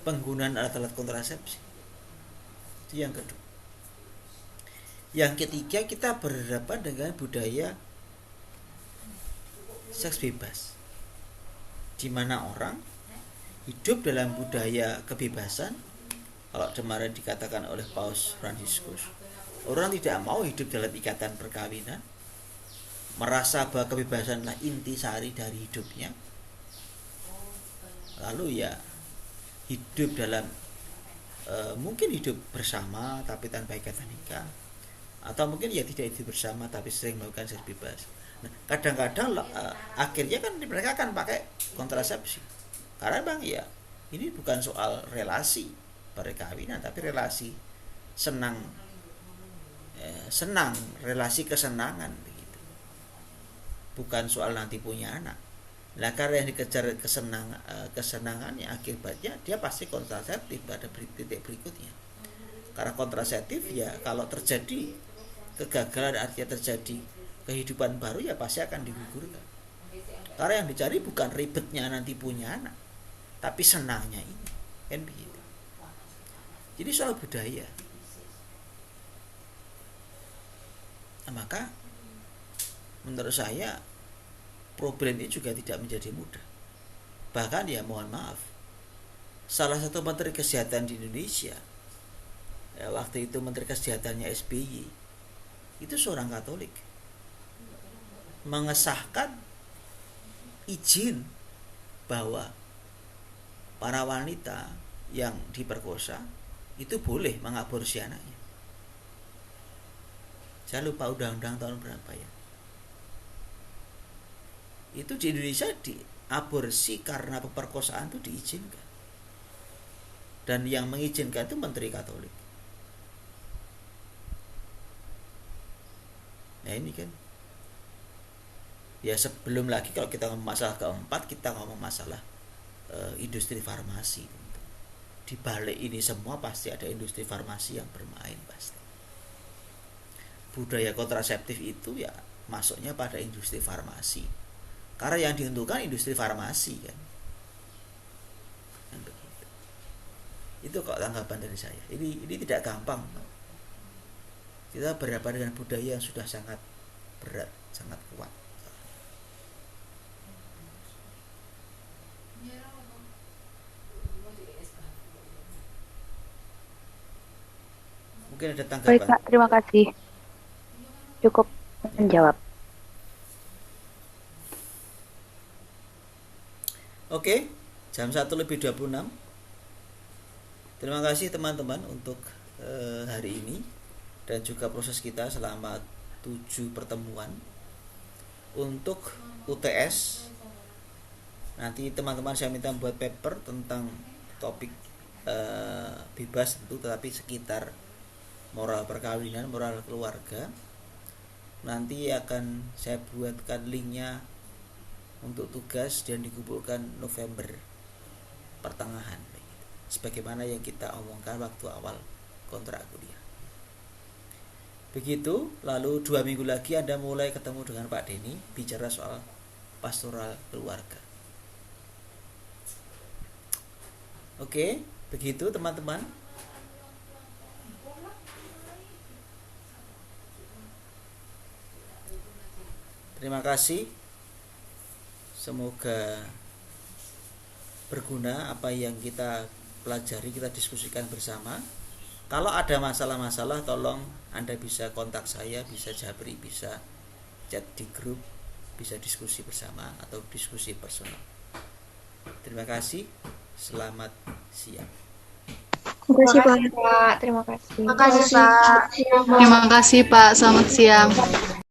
penggunaan alat-alat kontrasepsi. Itu yang kedua. Yang ketiga, kita berhadapan dengan budaya seks bebas, di mana orang hidup dalam budaya kebebasan. Kalau kemarin dikatakan oleh Paus Fransiskus, orang tidak mau hidup dalam ikatan perkawinan, merasa bahwa kebebasanlah intisari dari hidupnya. Lalu ya hidup dalam mungkin hidup bersama tapi tanpa ikatan nikah, atau mungkin ya tidak hidup bersama tapi sering melakukan seks bebas. Nah, kadang-kadang akhirnya kan mereka akan pakai kontrasepsi, karena bang ya ini bukan soal relasi perkawinan, tapi relasi senang, relasi kesenangan begitu. Bukan soal nanti punya anak. Nah, karena yang dikejar kesenangannya, akibatnya dia pasti kontraseptif pada titik berikutnya. Karena kontraseptif ya kalau terjadi kegagalan, artinya terjadi kehidupan baru, ya pasti akan digugurkan. Karena yang dicari bukan ribetnya nanti punya anak, tapi senangnya ini, kan begitu. Jadi soal budaya. Nah, maka menurut saya problem ini juga tidak menjadi mudah. Bahkan ya mohon maaf, salah satu menteri kesehatan di Indonesia, ya, waktu itu menteri kesehatannya SBY, itu seorang Katolik, mengesahkan izin bahwa para wanita yang diperkosa itu boleh mengaborsi anaknya. Saya lupa undang-undang tahun berapa ya. Itu di Indonesia diaborsi karena pemerkosaan itu diizinkan. Dan yang mengizinkan itu menteri Katolik. Nah ini kan, ya sebelum lagi kalau kita ngomong masalah keempat, kita ngomong masalah industri farmasi. Di balik ini semua pasti ada industri farmasi yang bermain pasti. Budaya kontraseptif itu ya masuknya pada industri farmasi. Karena yang diuntungkan industri farmasi kan. Itu kok tanggapan dari saya. Ini tidak gampang. Kita berhadapan dengan budaya yang sudah sangat berat, sangat kuat. Mungkin ada tanggapan. Baik Pak, terima kasih. Cukup menjawab. Oke, jam 1:26. Terima kasih teman-teman untuk hari ini dan juga proses kita selama 7 pertemuan. Untuk UTS nanti teman-teman saya minta buat paper tentang topik bebas tentu, tetapi sekitar moral perkawinan, moral keluarga. Nanti akan saya buatkan linknya untuk tugas dan dikumpulkan November pertengahan, sebagaimana yang kita omongkan waktu awal kontrak kuliah. Begitu, lalu 2 minggu lagi Anda mulai ketemu dengan Pak Denny bicara soal pastoral keluarga. Oke, begitu teman-teman. Terima kasih. Semoga berguna apa yang kita pelajari, kita diskusikan bersama. Kalau ada masalah-masalah, tolong Anda bisa kontak saya, bisa japri, bisa chat di grup, bisa diskusi bersama atau diskusi personal. Terima kasih. Selamat siang. Terima kasih Pak. Terima kasih. Terima kasih Pak. Terima kasih Pak, selamat siang.